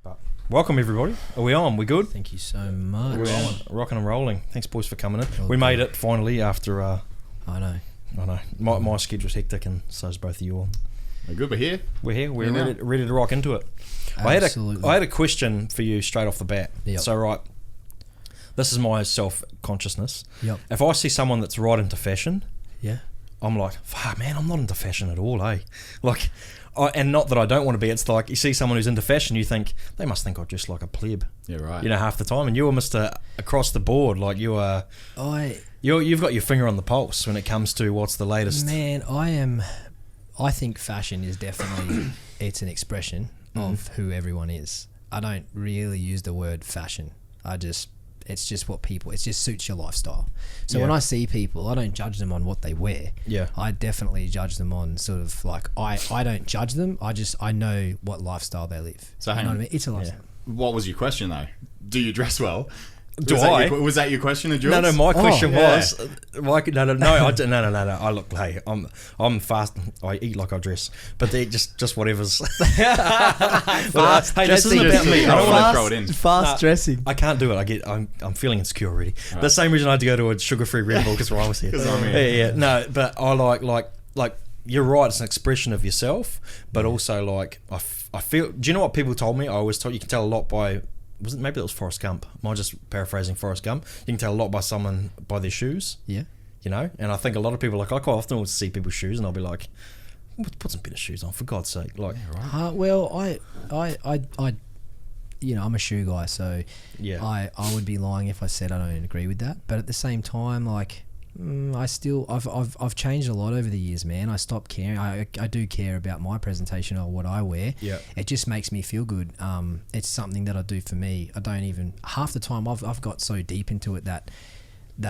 But welcome everybody. Are we on? We good? Thank you so much. We're on. Rocking and rolling. Thanks boys for coming in. Well we done. made it finally after I know. I know. My schedule's hectic and so's both of you all. We're good, we're here. We're here. We're Yeah. ready to rock into it. Absolutely. I had a question for you straight off the bat. Yep. So right, this is my self-consciousness. Yep. If I see someone that's right into fashion, Yeah. I'm like, fuck man, I'm not into fashion at all, eh? Like, and not that I don't want to be. It's like you see someone who's into fashion, you think they must think I'm just like a pleb. Yeah, right. You know, half the time, and you're Mr. across the board. Like you are. You've got your finger on the pulse when it comes to what's the latest. Man, I think fashion is definitely it's an expression of who everyone is. I don't really use the word fashion. It's just what people, it just suits your lifestyle. So Yeah. when I see people, I don't judge them on what they wear. Yeah. I definitely judge them on sort of like, I don't judge them. I know what lifestyle they live. So you hang know on. what I mean? It's a lifestyle. What was your question though? Do you dress well? Do was that I? was that your question, Jules? No. My question yeah. was, no. I didn't. No. I look. Hey, I'm fast. I eat like I dress, but they just whatever's. Fast Hey, this dressing. isn't about me. I don't want to throw it in. Fast dressing. I can't do it. I'm feeling insecure already. The same reason I had to go to a sugar-free Red Bull because I was here. 'Cause I'm here. Yeah. No, but I like you're right. It's an expression of yourself, but also like I feel. Do you know what people told me? I always told you can tell a lot by. Maybe it was Forrest Gump. Am I just paraphrasing Forrest Gump? You can tell a lot by someone by their shoes. Yeah. You know, and I think a lot of people like I quite often will see people's shoes and I'll be like, put some better shoes on for God's sake. Like, Well, I you know, I'm a shoe guy, so yeah, I would be lying if I said I don't agree with that. But at the same time, like, I've changed a lot over the years, man. I stopped caring. I do care about my presentation or what I wear. Yeah. It just makes me feel good. It's something that I do for me. I don't even half the time I've got so deep into it that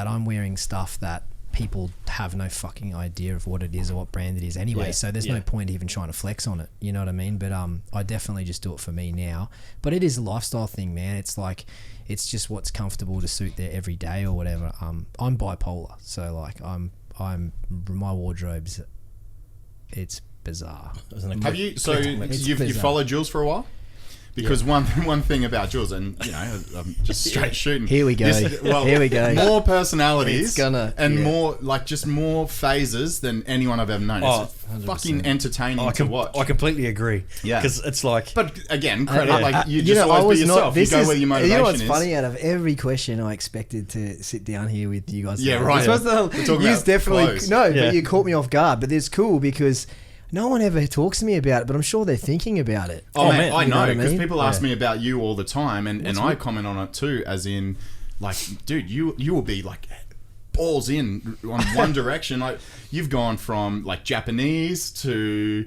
I'm wearing stuff that people have no fucking idea of what it is or what brand it is anyway. Yeah, So there's no point even trying to flex on it. You know what I mean? But I definitely just do it for me now. But it is a lifestyle thing, man. It's like it's just what's comfortable to suit their every day or whatever. I'm bipolar, so like my wardrobe's it's bizarre. Have you? So It's you've bizarre. followed Jules for a while? Because one thing about Jules, and you know, I'm just straight shooting. Here we go. Here we go. More personalities, It's gonna- and yeah. more like just more phases than anyone I've ever known. Oh, It's fucking entertaining to watch. I completely agree. Yeah. because it's like, But again, credit like you you just know, I always was be yourself. You go where your motivation You know what's is. funny? Out of every question, I expected to sit down here with you guys. Yeah, right. This was We're talking you about definitely clothes. no, Yeah. but you caught me off guard. But it's cool because no one ever talks to me about it. But I'm sure they're thinking about it. Oh, man, man, I you know know what I because mean? people ask me about you all the time, and I comment on it too, as in, like, dude, you will be like balls in on one direction. Like, you've gone from like Japanese to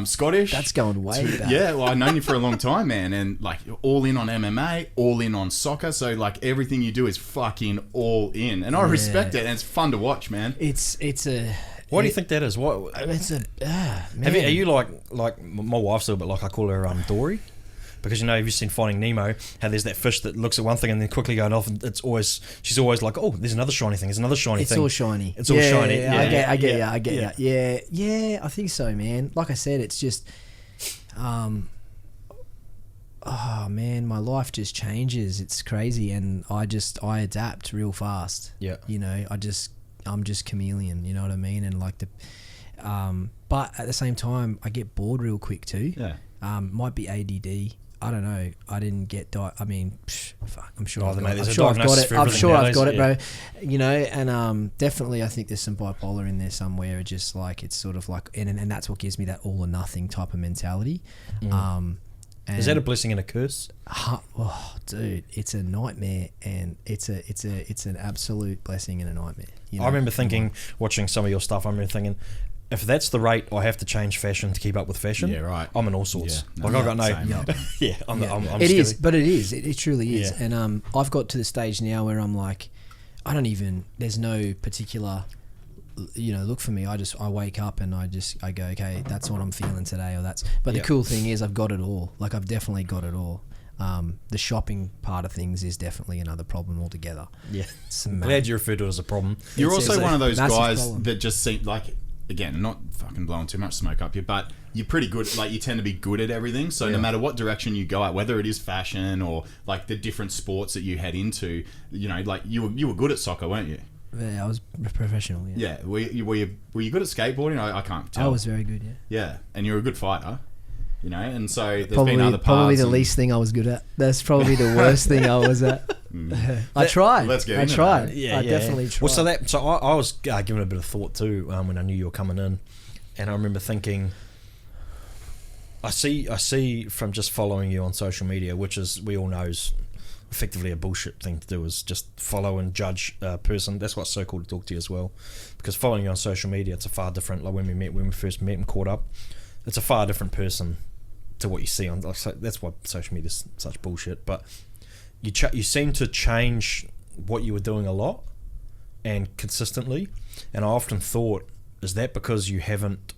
Scottish. That's going way back. Yeah, well, I've known you for a long time, man, and like you're all in on MMA, all in on soccer. So like everything you do is fucking all in, and I respect it, and it's fun to watch, man. It's a. why do you think that is? What It's a man. are you like my wife's a little bit like I call her Dory, because you know, have you seen Finding Nemo? How there's that fish that looks at one thing and then quickly going off, and she's always like, oh, there's another shiny thing. There's another shiny It's thing. all shiny. It's all shiny. Yeah, I get yeah. you. Yeah, I think so, man. Like I said, it's just, oh man, my life just changes. It's crazy, and I adapt real fast. Yeah. You know, I'm just chameleon. You know what I mean? And like but at the same time, I get bored real quick too. Yeah. Might be ADD. I don't know. I didn't get fuck, I'm sure Oh, I've mate, got it. there's I'm a sure I've got diagnosis it. for I'm everything sure I've nowadays, got it, yeah. bro. You know, and definitely I think there's some bipolar in there somewhere. Just like it's sort of like, and that's what gives me that all or nothing type of mentality. And Is that a blessing and a curse? oh, dude, it's a nightmare, and it's an absolute blessing and a nightmare. You know? I remember thinking, watching some of your stuff, I remember thinking, if that's the rate I have to change fashion to keep up with fashion, Yeah, right. I'm in all sorts. Yeah. Like No, I got no, same. yeah, I'm It is, skivvy. but it is. It truly is. Yeah. And I've got to the stage now where I'm like, there's no particular, you know, look for me. I wake up and I go, okay, that's what I'm feeling today, or that's. But Yep. the cool thing is I've got it all. Like I've definitely got it all. The shopping part of things is definitely another problem altogether. Yeah, It's I'm glad you referred to it as a problem. You're It's also a one of those massive guys problem. that just seem like again, not fucking blowing too much smoke up here, but you're pretty good. Like, you tend to be good at everything. So no matter what direction you go at, whether it is fashion or like the different sports that you head into, you know, like you were good at soccer, weren't you? Yeah, I was professional. Yeah. Yeah. Were you good at skateboarding? I can't tell. I was very good. Yeah. Yeah, and you're a good fighter. You know, and so there's been other parts. Probably the least thing I was good at. That's probably the worst thing I was at. I tried. Let's get I into tried. that. I definitely tried. Well, so I was giving it a bit of thought too when I knew you were coming in, and I remember thinking, I see from just following you on social media, which is, we all know, is effectively a bullshit thing to do, is just follow and judge a person. That's what's so cool to talk to you as well, because following you on social media, it's a far different. Like when we first met and caught up, it's a far different person to what you see on. Like, that's why social media is such bullshit. But you seem to change what you were doing a lot and consistently. And I often thought, is that because you haven't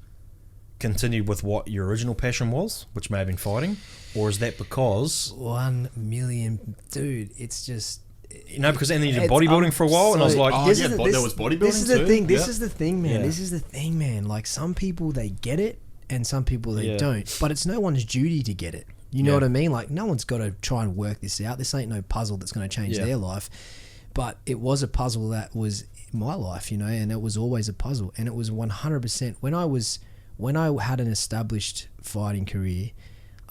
continued with what your original passion was, which may have been fighting, or is that because 1 million, dude? It's just, you know, because then you did bodybuilding for a while, and I was like, there was bodybuilding. This is the too? thing. Yeah. This is the thing, man. Yeah. This is the thing, man. Like, some people, they get it, and some people they Yeah. don't. But it's no one's duty to get it. You know Yeah. what I mean? Like, no one's got to try and work this out. This ain't no puzzle that's going to change Yeah. their life. But it was a puzzle that was my life, you know, and it was always a puzzle. And it was 100% when I had an established fighting career,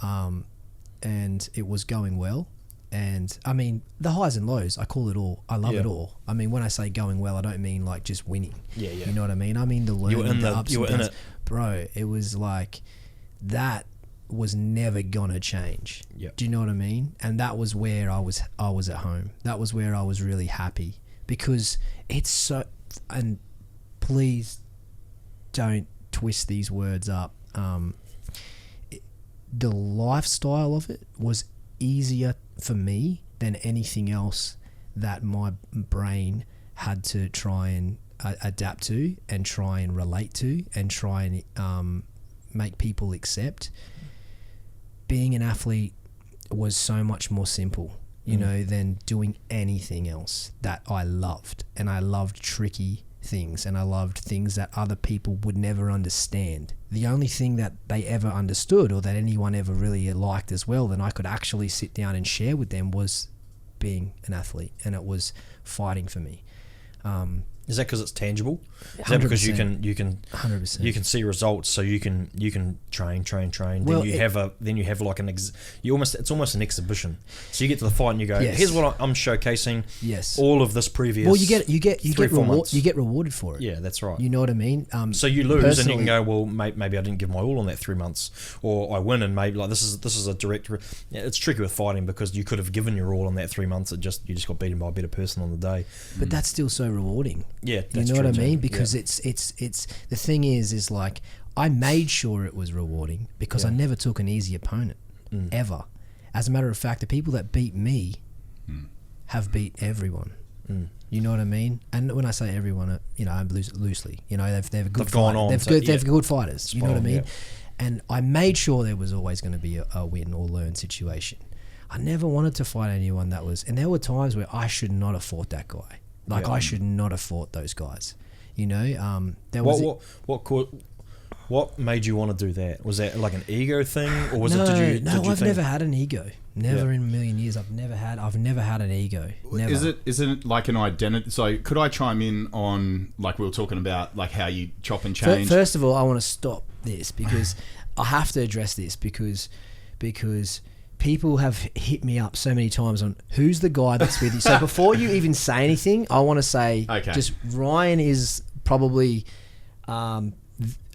and it was going well. And I mean, the highs and lows, I call it all. I love it all. I mean, when I say going well, I don't mean like just winning. Yeah, yeah. You know what I mean? I mean the learning, the ups you were and in downs. it. Bro, it was like, that was never gonna change. Yep. Do you know what I mean? And that was where I was at home. That was where I was really happy, because it's so, and please don't twist these words up. The lifestyle of it was easier for me than anything else that my brain had to try and adapt to and try and relate to and try and make people accept. Being an athlete was so much more simple, you know, than doing anything else that I loved. And I loved tricky things, and I loved things that other people would never understand. The only thing that they ever understood, or that anyone ever really liked as well, that I could actually sit down and share with them, was being an athlete, and it was fighting for me. Is that because it's tangible? Is that because you can 100%. you can see results, so you can train. Well, then you have like it's almost an exhibition. So you get to the fight and you go, Yes. here's what I'm showcasing. Yes. All of this previous. Well, you get 3-4 months. you get rewarded for it. Yeah, that's right. You know what I mean? So you lose and you personally- can go, well, maybe I didn't give my all on that 3 months, or I win and maybe like this is a direct. It's tricky with fighting because you could have given your all on that 3 months. You just got beaten by a better person on the day. But that's still so rewarding. Yeah, You that's know what I true, mean? too. Because Yeah. it's the thing is like, I made sure it was rewarding because I never took an easy opponent ever. As a matter of fact, the people that beat me have beat everyone. You know what I mean? And when I say everyone, you know, I'm loosely. You know, they're good. They've gone on. They've good fighters. You know what I on, mean? yeah. And I made sure there was always going to be a win or learn situation. I never wanted to fight anyone that was, and there were times where I should not have fought that guy. Like I should not have fought those guys. You know, there was what made you want to do that? Was that like an ego thing, or was no, it? Did you I've think, never had an ego. Never in a million years. I've never had an ego. Never. Is it like an identity? So could I chime in on, like, we were talking about, like, how you chop and change? First of all, I want to stop this because I have to address this because people have hit me up so many times on who's the guy that's with you. So before you even say anything, I want to say just Ryan is probably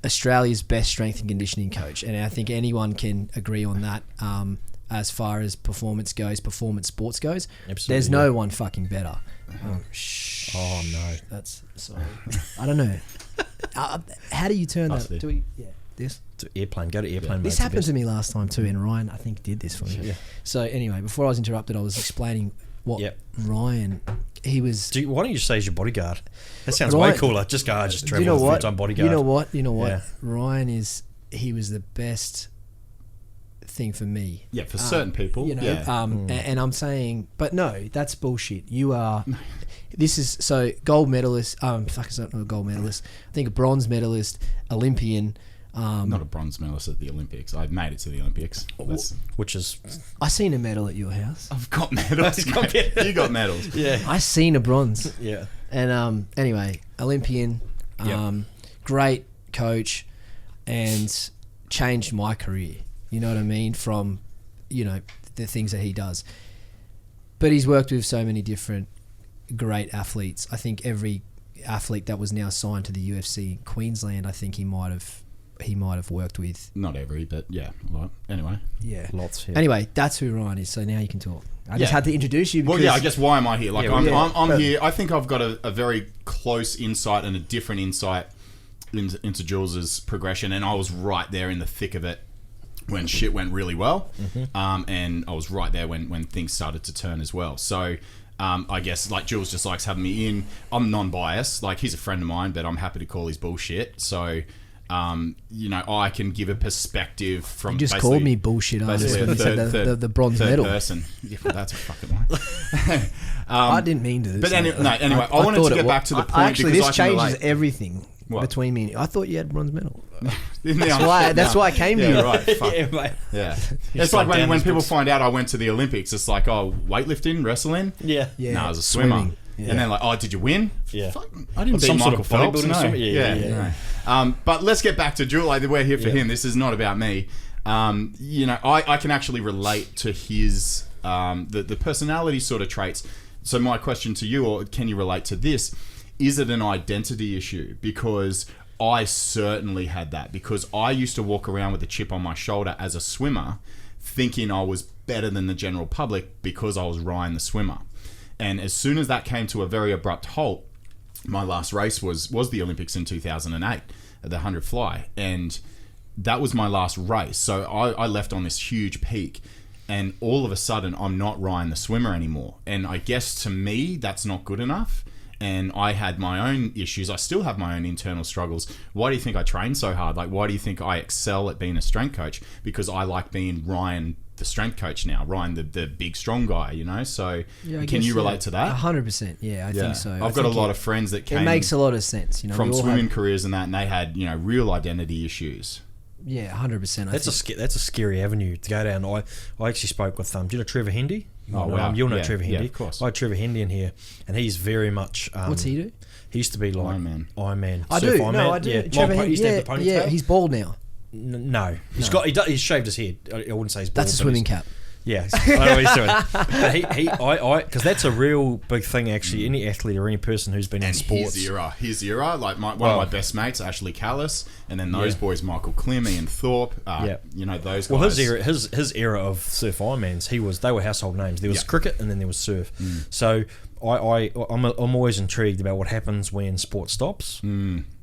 Australia's best strength and conditioning coach, and I think anyone can agree on that. As far as performance sports goes, Absolutely, there's no one fucking better. Oh no, That's sorry. I don't know. How do you turn that? Steve. Do we? Yeah, this. to airplane. Go to airplane. This happened to me last time too, and Ryan, I think, did this for me. Yeah. So anyway, before I was interrupted, I was explaining what Yep. Ryan. He was. Why don't you say he's your bodyguard? That sounds Ryan- way cooler. Just go. I just Do travel you know with a what? full-time bodyguard. You know what? Yeah. Ryan is. He was the best thing for me. Yeah, for certain people. You know, yeah. and I'm saying, but no, that's bullshit. You are. this is so gold medalist. Fuck, is not a gold medalist. I think a bronze medalist, Olympian. Not a bronze medalist at the Olympics. I made it to the Olympics. Which is... I seen a medal at your house. I've got medals. You got medals. Yeah. I seen a bronze. Yeah. And anyway, Olympian, great coach, and changed my career. You know what I mean? From, the things that he does. But he's worked with so many different great athletes. I think every athlete that was now signed to the UFC in Queensland, I think he might have worked with. Not every, but yeah. Well, anyway. Yeah. Lots. Yeah. Anyway, that's who Ryan is. So now you can talk. I just had to introduce you. Well, I guess why am I here? Like, I'm here. I think I've got a very close insight and a different insight into Julz's progression, and I was right there in the thick of it when shit went really well, and I was right there when things started to turn as well. So I guess like Julz just likes having me in. I'm non-biased. Like, he's a friend of mine, but I'm happy to call his bullshit. So I can give a perspective from. You just called me bullshit after you said the bronze medal. Person. Yeah, well, that's a fucking lie. I didn't mean to. But anyway, I wanted to get back to the point. Actually, because this changes everything between me and you. I thought you had bronze medal. That's why I came to you. Right. Fuck. Yeah. It's like when people find out I went to the Olympics, it's like, oh, weightlifting, wrestling? Yeah. No, I was a swimmer. Swimming. Yeah. And then like, oh, did you win? Yeah. Fuck, I didn't beat some Michael sort of Phelps. bodybuilding. No. Yeah. But let's get back to Jules. Like, we're here for him. This is not about me. I can actually relate to his the personality sort of traits. So my question to you, or can you relate to this? Is it an identity issue? Because I certainly had that. Because I used to walk around with a chip on my shoulder as a swimmer, thinking I was better than the general public because I was Ryan the swimmer. And as soon as that came to a very abrupt halt, my last race was the Olympics in 2008 at the 100 fly. And that was my last race. So I left on this huge peak. And all of a sudden, I'm not Ryan the swimmer anymore. And I guess to me, that's not good enough. And I had my own issues. I still have my own internal struggles. Why do you think I train so hard? Like, why do you think I excel at being a strength coach? Because I like being Ryan the strength coach now, Ryan the big strong guy, so can you relate to that? 100%. I think so. I've got a lot of friends that came, it makes a lot of sense, from swimming careers and that, and they had real identity issues. 100%. That's a scary avenue to go down. I actually spoke with do you know Trevor Hendy? You'll know Trevor Hendy. Yeah, of course. I had Trevor Hendy in here, and he's very much what's he do? He used to be like Iron Man. I do. Yeah. Trevor Hendy, he's bald now. No, he's shaved his head. I wouldn't say he's bald. That's a swimming cap. Yeah, I know what he's doing. But because that's a real big thing actually. Any athlete or any person who's been in sports. His era, like one of my best mates, Ashley Callis, and then those boys, Michael Klim, Ian Thorpe. Those guys. Well, his era of surf Ironmans, they were household names. There was cricket and then there was surf. So I'm always intrigued about what happens when sport stops.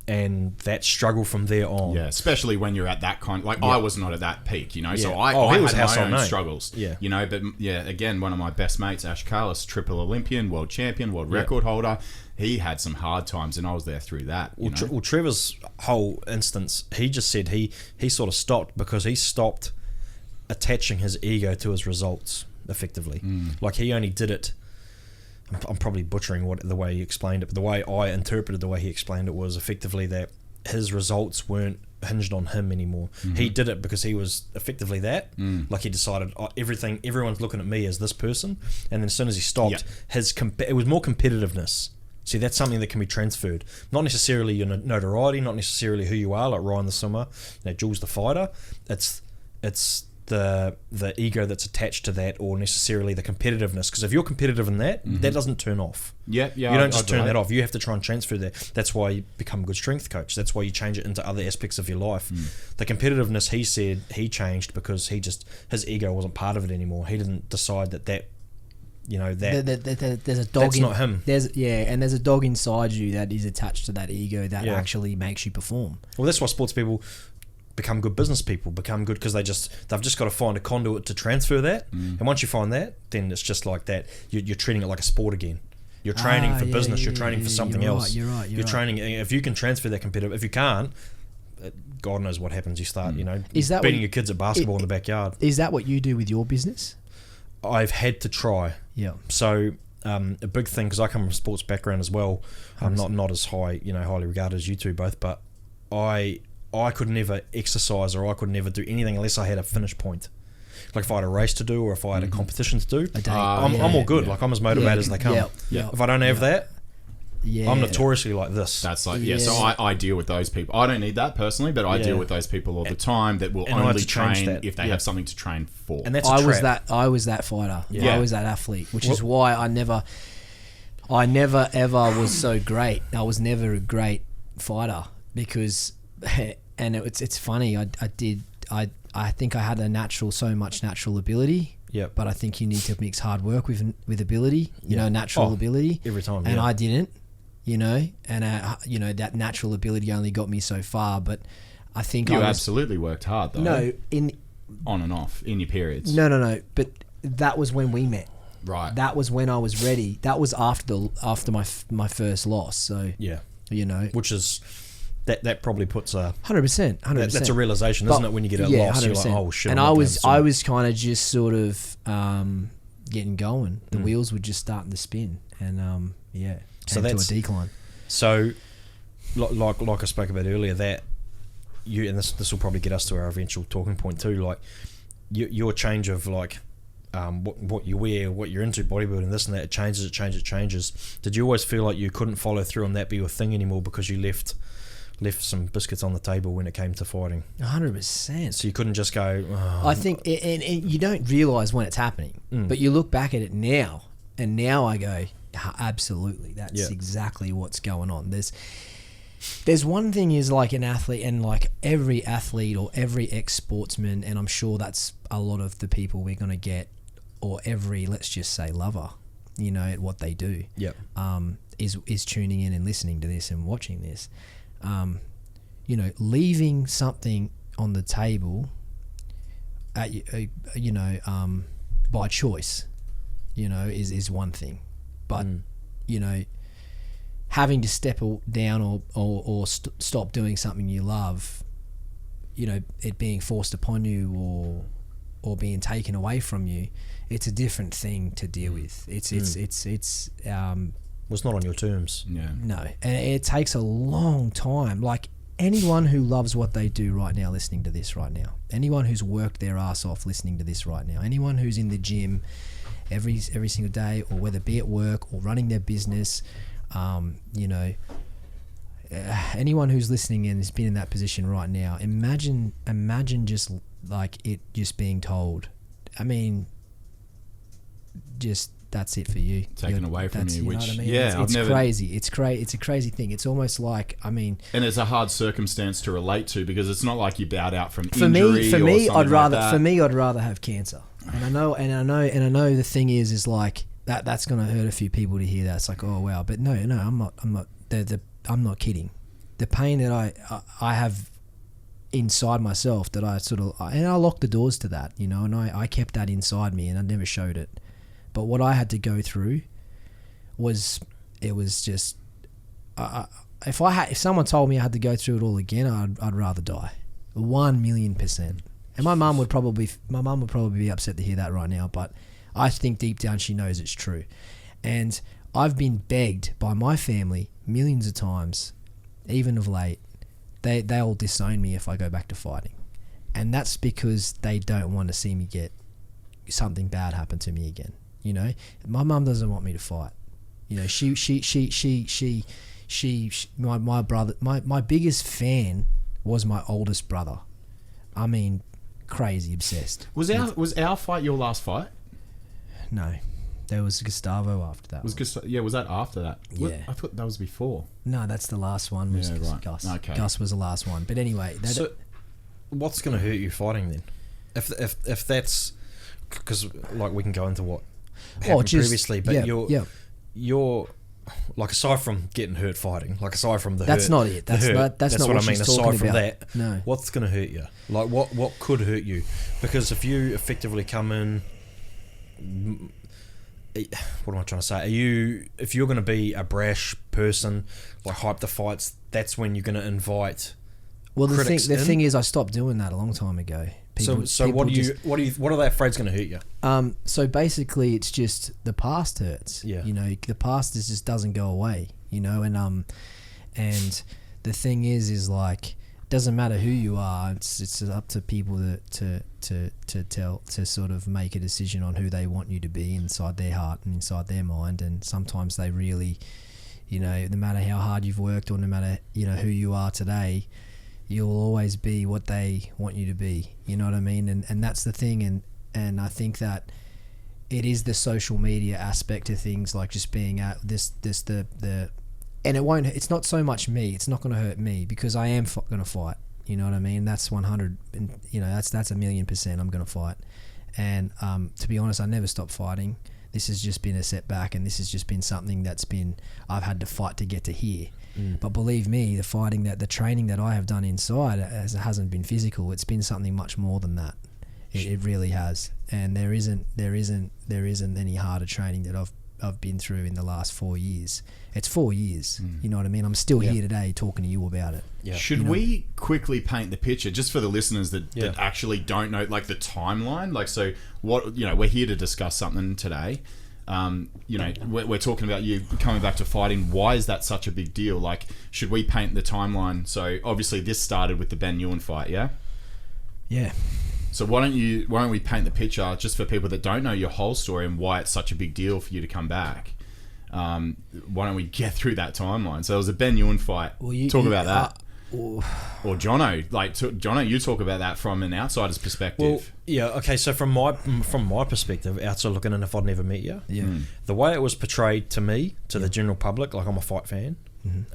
And that struggle from there on. Yeah, especially when you're at that kind. I was not at that peak, So I was had my own struggles. Yeah. But again, one of my best mates, Ash Carlos, triple Olympian, world champion, world record holder. He had some hard times, and I was there through that. Well, Trevor's whole instance, he just said he sort of stopped because he stopped attaching his ego to his results effectively. Like, he only did it. I'm probably butchering the way he explained it, but the way I interpreted the way he explained it was effectively that his results weren't hinged on him anymore. He did it because he was effectively that. Like, he decided everyone's looking at me as this person, and then as soon as he stopped, it was more competitiveness. See, that's something that can be transferred. Not necessarily your notoriety, not necessarily who you are, like Ryan the swimmer, Julz the fighter. It's the ego that's attached to that, or necessarily the competitiveness. Because if you're competitive in that, that doesn't turn off. You don't just turn that off. You have to try and transfer that. That's why you become a good strength coach. That's why you change it into other aspects of your life. The competitiveness, he said, he changed because his ego wasn't part of it anymore. He didn't decide that there's a dog. That's not him. And there's a dog inside you that is attached to that ego that actually makes you perform. Well, that's why sports people become good business people, become good because they've just got to find a conduit to transfer that. And once you find that, then it's just like that. You're treating it like a sport again. You're training for business. You're training for something else. You're right. You're training. If you can transfer that competitive, if you can't, God knows what happens. You start, beating your kids at basketball in the backyard. Is that what you do with your business? I've had to try. Yeah. So a big thing, because I come from a sports background as well. I'm not as highly regarded as you two both, but I could never exercise, or I could never do anything unless I had a finish point. Like if I had a race to do, or if I had a competition to do, I'm all good. Like I'm as motivated as they come. If I don't have that, I'm notoriously like this. That's like so I deal with those people. I don't need that personally, but I deal with those people all the time that will only train if they have something to train for. And that's I was that fighter. I was that athlete, which is why I never ever was so great. I was never a great fighter because, and it's funny. I think I had so much natural ability. Yeah. But I think you need to mix hard work with ability. Natural ability every time. And I didn't. And that natural ability only got me so far. But I think you absolutely worked hard though. No, on and off in your periods. No. But that was when we met. Right. That was when I was ready. That was after my first loss. So which is that probably puts a 100%. That's a realization, isn't it? When you get a loss, 100%. You're like, oh shit. And I was kind of just sort of getting going. The wheels were just starting to spin, and so that's to a decline. So, like I spoke about earlier, that you, and this will probably get us to our eventual talking point too. Like your change of what you wear, what you're into, bodybuilding, this and that, it changes. Did you always feel like you couldn't follow through and that be your thing anymore because you left some biscuits on the table when it came to fighting? 100%. So you couldn't just go... Oh, I think, and you don't realise when it's happening, but you look back at it now, and now I go, absolutely, that's exactly what's going on. There's one thing is like an athlete, and like every athlete or every ex-sportsman, and I'm sure that's a lot of the people we're going to get, or every, let's just say, lover, at what they do, is tuning in and listening to this and watching this. Leaving something on the table, by choice, is one thing, but having to step down or stop doing something you love, it being forced upon you or being taken away from you, it's a different thing to deal with. It's well, it's not on your terms. Yeah. No, and it takes a long time. Like anyone who loves what they do right now, listening to this right now, anyone who's worked their ass off listening to this right now, anyone who's in the gym every single day, or whether be at work or running their business, anyone who's listening and has been in that position right now, imagine just like it just being told. I mean, just that's it for you. Taken away from you, which, I mean? It's crazy. It's a crazy thing. It's almost like, I mean... And it's a hard circumstance to relate to, because it's not like you bowed out from injury or something I'd rather, like that. For me, I'd rather have cancer. And I know the thing is like, that's going to hurt a few people to hear that. It's like, oh, wow. But no, I'm not kidding. The pain that I have inside myself, that I sort of... And I locked the doors to that, and I kept that inside me, and I never showed it. But what I had to go through was just, if someone told me I had to go through it all again, I'd rather die, 1,000,000%. And my mum would probably be upset to hear that right now, but I think deep down she knows it's true. And I've been begged by my family millions of times, even of late. They'll disown me if I go back to fighting, and that's because they don't want to see me get something bad happen to me again. My mum doesn't want me to fight. My brother, my biggest fan was my oldest brother. I mean, crazy obsessed. Was our fight your last fight? No, there was Gustavo after that. Was that after that? Yeah, I thought that was before. No, that's the last one. Was right. Gus. Okay. Gus was the last one. But anyway, so what's going to hurt you fighting then? If that's, because like we can go into what happened previously, but you're like, aside from getting hurt fighting, like aside from that's hurt, not it. That's not what I mean. Aside from about. that, what's going to hurt you? Like what could hurt you? Because if you effectively come in, what am I trying to say? If you're going to be a brash person, like hype the fights, that's when you're going to invite. Well, the thing is, I stopped doing that a long time ago. So what are they afraid's going to hurt you? So basically, it's just the past hurts. Yeah. You know, the past just doesn't go away. You know, and the thing is like, doesn't matter who you are. It's up to people to sort of make a decision on who they want you to be inside their heart and inside their mind. And sometimes they really, you know, no matter how hard you've worked or no matter, you know, who you are today, you'll always be what they want you to be. You know what I mean? And that's the thing. And I think that it is the social media aspect of things, like just being at and it's not so much me. It's not going to hurt me because I am going to fight. You know what I mean? That's 100. You know, that's 1,000,000%. I'm going to fight. And to be honest, I never stop fighting. This has just been a setback, and this has just been something I've had to fight to get to here. But believe me, the training that I have done inside hasn't been physical. It's been something much more than that. It really has. And there isn't any harder training that I've been through in the last 4 years. It's 4 years. You know what I mean? I'm still here today talking to you about it. Yeah. Should we quickly paint the picture just for the listeners that actually don't know, like, the timeline? Like, so what, you know, we're here to discuss something today. You know, we're talking about you coming back to fighting. Why is that such a big deal? Like, should we paint the timeline? So obviously this started with the Ben Ewan fight, yeah? Yeah. So why don't we paint the picture just for people that don't know your whole story and why it's such a big deal for you to come back? Why don't we get through that timeline? So there was a Ben Ewan fight. Talk about that. Or Jono, Jono, you talk about that from an outsider's perspective. Well, yeah, okay. So from my perspective, outside looking in, if I'd never met you, the way it was portrayed to me, to the general public, like I'm a fight fan,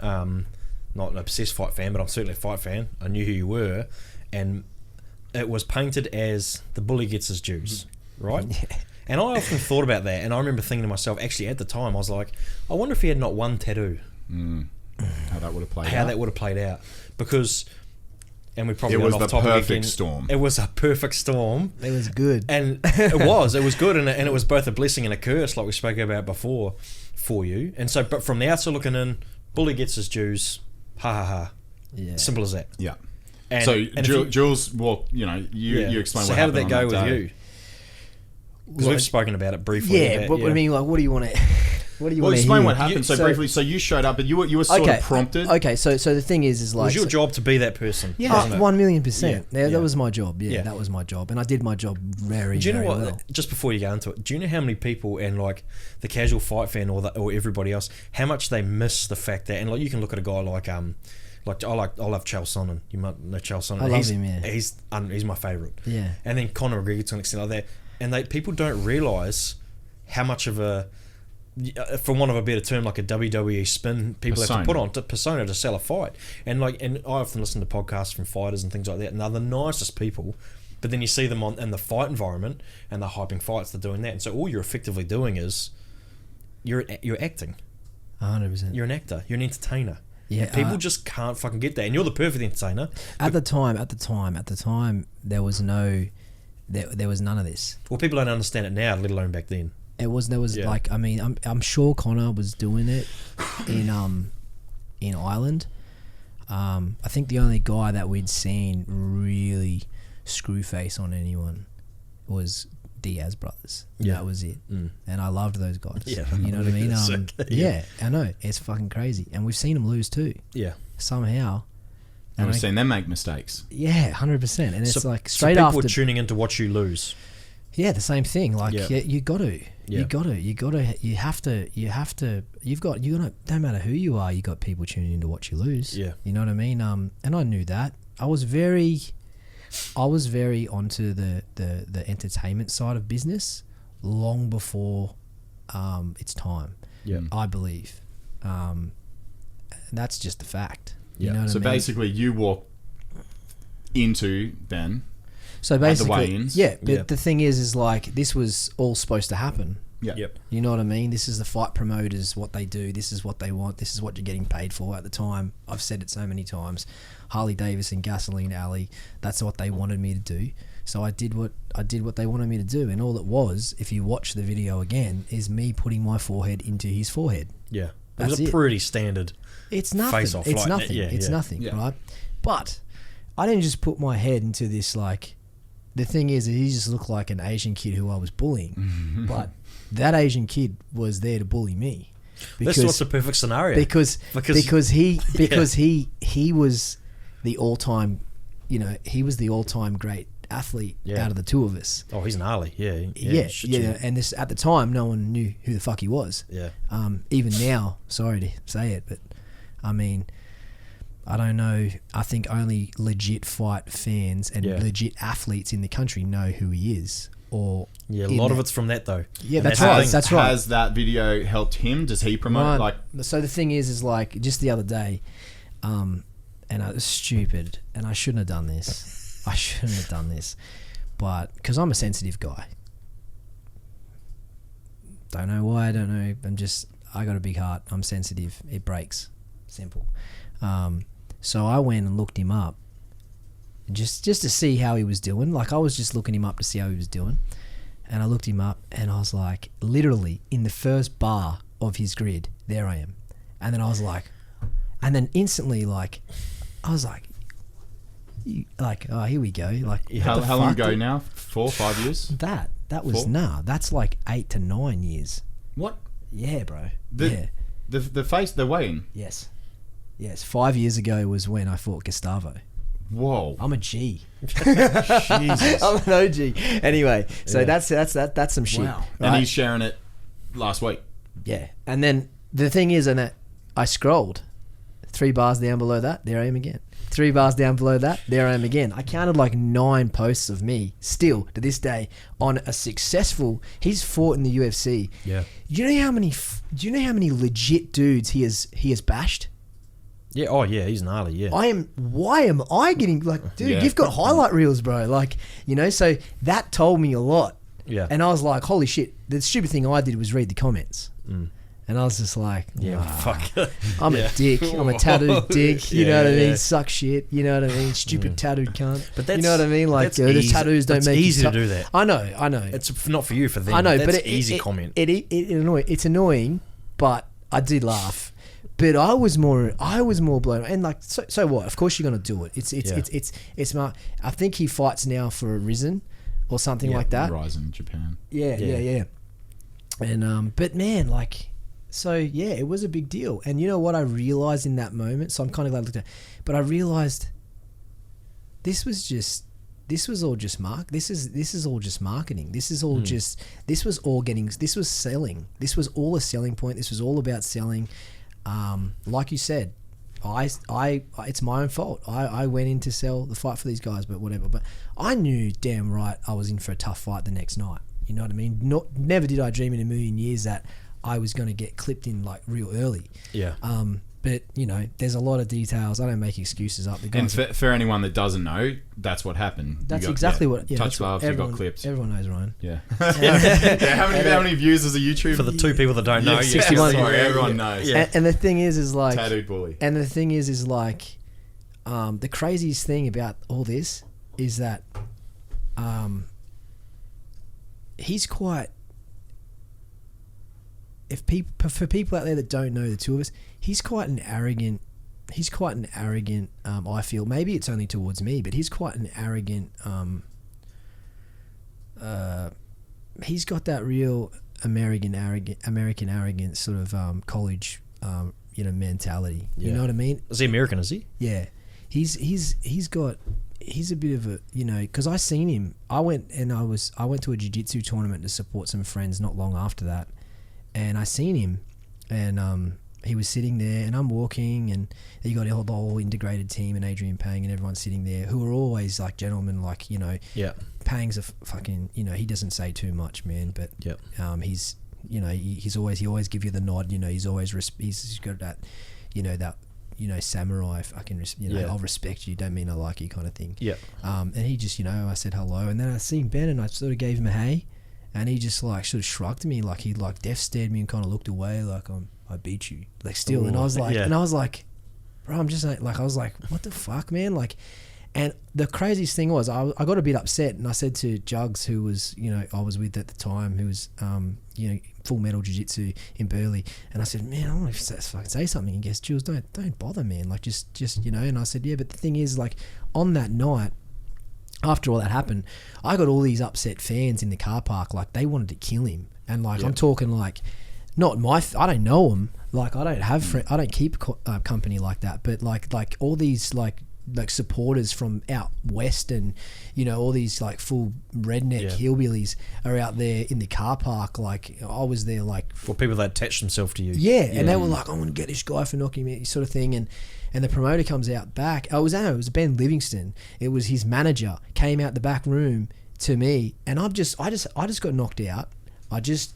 not an obsessed fight fan, but I'm certainly a fight fan. I knew who you were, and it was painted as the bully gets his dues, right? Yeah. And I often thought about that, and I remember thinking to myself, actually at the time, I was like, I wonder if he had not one tattoo. How that would have played out. How that would have played out. Because, and we probably it was off the topic perfect again. storm. It was a perfect storm. It was good. And it was good, and it was both a blessing and a curse, like we spoke about before, for you. And so, but from the outside looking in, bully gets his dues, ha ha ha. Yeah. Simple as that. Yeah. And, so, and Jules, well, you know, you explain so what how happened. did that go with day. you? Because we've spoken about it briefly. Yeah, but I mean, like, what do you want to... What do you well, want to explain hear? what happened. So briefly, so you showed up, but you were sort of prompted. Okay, so the thing is like... It was your job to be that person. Yeah, 1,000,000%. Yeah, that was my job. Yeah, that was my job. And I did my job very, do you know very what? well. Just before you go into it, do you know how many people, and like the casual fight fan or everybody else, how much they miss the fact that, and like you can look at a guy like I love Chael Sonnen. You might know Chael Sonnen. I love him, yeah. He's my favourite. Yeah. And then Conor McGregor to an extent like that. And people don't realise how much of a, for want of a better term, like a WWE spin people have to put on to persona to sell a fight. And I often listen to podcasts from fighters and things like that, and they're the nicest people, but then you see them in the fight environment and they're hyping fights, they're doing that, and so all you're effectively doing is you're acting. 100%. You're an actor. You're an entertainer. Yeah, and people just can't fucking get that, and you're the perfect entertainer. At the time, there was none of this. Well, people don't understand it now, let alone back then. There was like, I mean, I'm sure Connor was doing it in Ireland. I think the only guy that we'd seen really screw face on anyone was Diaz brothers. Yeah, that was it. And I loved those guys. Yeah, you know what I mean. Yeah, I know, it's fucking crazy, and we've seen them lose too. Yeah, somehow. And we've seen them make mistakes. Yeah, 100%. And it's like straight after. So people are tuning in to watch you lose. Yeah, the same thing. Like, you got to. Yeah. You have to. No matter who you are, you got people tuning in to watch you lose. Yeah. You know what I mean? And I knew that. I was very onto the entertainment side of business long before it's time. Yeah. I believe. And that's just the fact. Yeah. You know what so I mean? Basically, you walk into Ben. So basically, at the weigh-ins. But the thing is like, this was all supposed to happen. Yeah. Yep. You know what I mean? This is the fight promoters, what they do. This is what they want. This is what you're getting paid for. At the time, I've said it so many times. Harley Davidson, Gasoline Alley. That's what they wanted me to do. So I did what they wanted me to do, and all it was, if you watch the video again, is me putting my forehead into his forehead. Yeah. It was a pretty standard. It's nothing. Face-off, it's like, nothing. yeah, it's yeah. nothing, Yeah. right? But I didn't just put my head into this like the thing is, he just looked like an Asian kid who I was bullying, but that Asian kid was there to bully me. That's what's the perfect scenario. Because he was the all-time, he was the all-time great athlete out of the two of us. Oh, he's gnarly. Yeah. Yeah. And this, at the time, no one knew who the fuck he was. Yeah. Even now, sorry to say it, but I mean, I don't know. I think only legit fight fans and legit athletes in the country know who he is. Or a lot of it's from that though. Yeah, that's right. That's right. Has that video helped him? Does he promote So the thing is like just the other day, and I was stupid, and I shouldn't have done this. But because I'm a sensitive guy. Don't know why. I don't know. I got a big heart. I'm sensitive. It breaks. Simple. So I went and looked him up just to see how he was doing. Like I was just looking him up to see how he was doing. And I looked him up and I was like, literally in the first bar of his grid, there I am. And then I was like, and then instantly like, I was like, oh, here we go. Like, how long ago now? 4 or 5 years? That was, that's like 8 to 9 years. What? Yeah, bro. The weigh-in? Yes. 5 years ago was when I fought Gustavo. Whoa. I'm a G. Jesus. I'm an OG. Anyway, so that's some shit. Wow. Right? And he's sharing it last week. Yeah. And then the thing is, and I scrolled 3 bars down below that, there I am again. 3 bars down below that, there I am again. I counted like 9 posts of me still to this day on a successful. He's fought in the UFC. Yeah. Do you know how many legit dudes he has bashed? Yeah. Oh yeah, he's gnarly. Yeah. Why am I getting like, dude? You've got highlight reels, bro. Like, so that told me a lot. Yeah. And I was like, holy shit. The stupid thing I did was read the comments. And I was just like, fuck. I'm a dick. I'm a tattooed dick. You know what I mean? Yeah. Suck shit. You know what I mean? Stupid tattooed cunt. But that's, you know what I mean? Like the tattoos don't make easy you to do that. I know. It's not for you, for them. I know, that's but easy comment. It's annoying, but I did laugh. But I was more blown, and like, so what? Of course you're gonna do it. It's smart. I think he fights now for Risen or something like that. Rising Japan. Yeah. And but man, like, so yeah, it was a big deal. And you know what I realized in that moment? So I'm kind of glad I looked at it, but I realized this was all just marketing. This was selling. This was all a selling point. This was all about selling. Like you said, it's my own fault. I went in to sell the fight for these guys, but whatever. But I knew damn right I was in for a tough fight the next night. You know what I mean? Never did I dream in a million years that I was going to get clipped in like real early. Yeah. But there's a lot of details. I don't make excuses up. And for anyone that doesn't know, that's what happened. That's exactly what. Yeah, touch gloves. You got clipped. Everyone knows, Ryan. Yeah. How many views is a YouTube for the 2 people that don't know? 61. Sorry, everyone knows. Yeah. And the thing is like tattooed bully. And the thing is like, the craziest thing about all this is that, he's quite. For people out there that don't know the two of us, he's quite an arrogant. I feel maybe it's only towards me, but he's quite an arrogant. He's got that real American arrogant sort of college, mentality. You know what I mean? Is he American? Is he? Yeah, he's a bit of a because I seen him. I went to a jiu-jitsu tournament to support some friends not long after that. And I seen him, and he was sitting there, and I'm walking, and you got the whole integrated team, and Adrian Pang, and everyone sitting there, who are always like gentlemen, like Yeah. Pang's a fucking he doesn't say too much, man, but he's he always give you the nod, he's got that samurai fucking I'll respect you, don't mean I like you kind of thing. Yeah. And he just I said hello, and then I seen Ben, and I sort of gave him a hey. And he just like sort of shrugged me, like he like death stared me and kind of looked away, like I beat you, like still. Ooh, and I was like, bro, I'm just like I was like, what the fuck, man? Like, and the craziest thing was I got a bit upset, and I said to Jugs, who was I was with at the time, who was Full Metal Jiu-Jitsu in Burleigh, and I said, man, I want to fucking say something. And guess Jules, don't bother, man. Like just And I said, yeah, but the thing is, like on that night, after all that happened, I got all these upset fans in the car park. Like, they wanted to kill him. And, like, I'm talking, like, not my... I don't know him. Like, I don't have... I don't keep company like that. But, like all these, like supporters from out west and, you know, all these, like, full redneck hillbillies are out there in the car park. Like, I was there, like... For people that attach themselves to you. Yeah, and they were like, I want to get this guy for knocking me, sort of thing. And the promoter comes out back. It was Ben Livingston. It was his manager. Came out the back room to me, and I just got knocked out. I just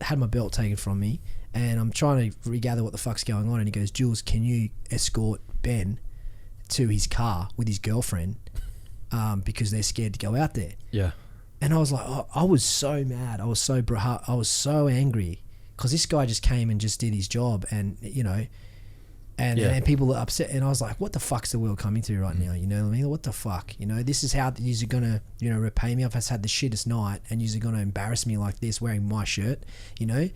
had my belt taken from me, and I'm trying to regather what the fuck's going on. And he goes, Jules, can you escort Ben to his car with his girlfriend, because they're scared to go out there? Yeah. And I was like, I was so mad. I was so angry because this guy just came and just did his job, and you know. And people are upset, and I was like, what the fuck's the world coming to right now? You know what I mean? What the fuck? You know, this is how you're going to, you know, repay me. I've had the shittest night, and you're going to embarrass me like this wearing my shirt, you know?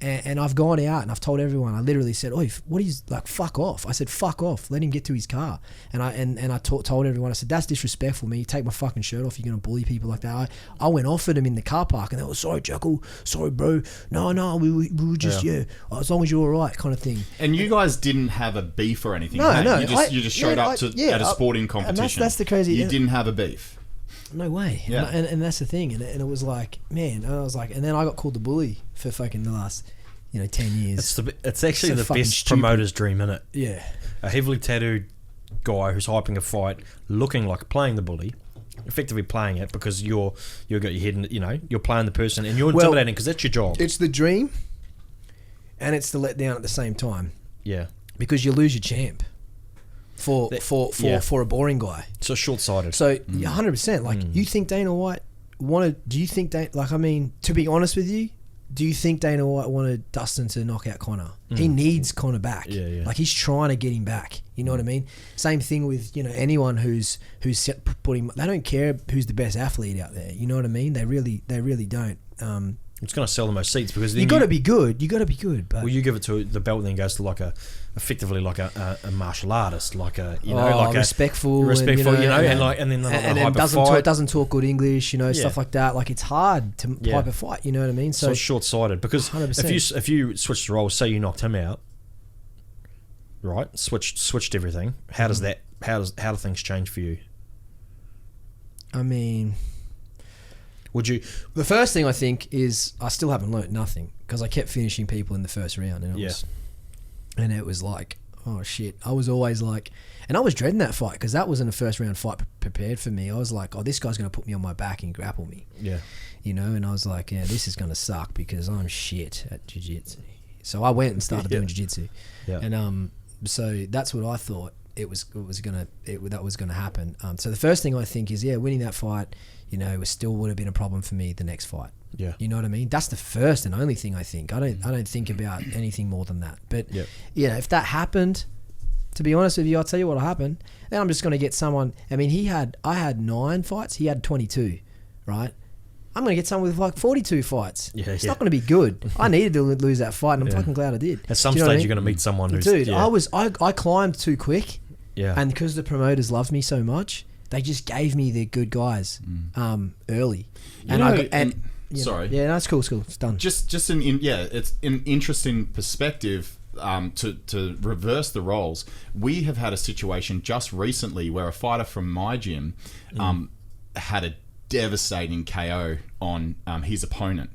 And I've gone out and I've told everyone. I literally said, "Oi, what are you, like, fuck off." I said, "Fuck off. Let him get to his car." And I told everyone. I said, "That's disrespectful, man. You take my fucking shirt off. You're going to bully people like that." I went off at him in the car park, and they were, "Sorry, Jackal. Sorry, bro. No, we were just as long as you're all right," kind of thing. And you guys didn't have a beef or anything. No. You just showed up at a sporting competition. And that's the crazy. You didn't have a beef. No way. Yeah. And that's the thing. And it was like, man. And I was like, and then I got called the bully for fucking the last, 10 years. It's actually So the fucking best stupid. promoter's dream, isn't it? Yeah. A heavily tattooed guy who's hyping a fight, looking like playing the bully, effectively playing it because you've got your head in, you're playing the person and you're intimidating because that's your job. It's the dream, and it's the letdown at the same time. Yeah. Because you lose your champ for a boring guy. So short-sighted. So 100%. Like, you think Dana White do you think to be honest with you, do you think Dana White wanted Dustin to knock out Conor? He needs Conor back. Yeah. Like, he's trying to get him back. You know what I mean? Same thing with, anyone who's putting. They don't care who's the best athlete out there. You know what I mean? They really don't. It's going to sell the most seats because then you got to be good. You got to be good. But well, you give it to the belt, then goes to effectively a martial artist, respectful, and then doesn't talk good English, stuff like that. Like, it's hard to hype a fight. You know what I mean? So it's short-sighted because 100%. if you switch the roles, say you knocked him out, right? Switched everything. How does that? How do things change for you? I mean, would you? The first thing I think is I still haven't learnt nothing because I kept finishing people in the first round, and it was like, oh shit. I was always like, and I was dreading that fight because that wasn't a first round fight prepared for me. I was like, oh, this guy's going to put me on my back and grapple me. Yeah. And I was like, yeah, this is going to suck because I'm shit at jiu-jitsu. So I went and started doing jiu-jitsu. Yeah. And so that's what I thought that was going to happen. So the first thing I think is, winning that fight, it still would have been a problem for me the next fight. Yeah. You know what I mean? That's the first and only thing I think. I don't think about anything more than that. But if that happened, to be honest with you, I'll tell you what'll happen. Then I'm just going to get someone. I mean, I had 9 fights. He had 22, right? I'm going to get someone with like 42 fights. Yeah, it's not going to be good. I needed to lose that fight, and I'm fucking glad I did. At some stage, you're going to meet someone who's... Dude, I climbed too quick. Yeah. And because the promoters loved me so much, they just gave me the good guys early. Sorry. Yeah, no, it's cool. It's done. It's an interesting perspective to reverse the roles. We have had a situation just recently where a fighter from my gym had a devastating KO on his opponent.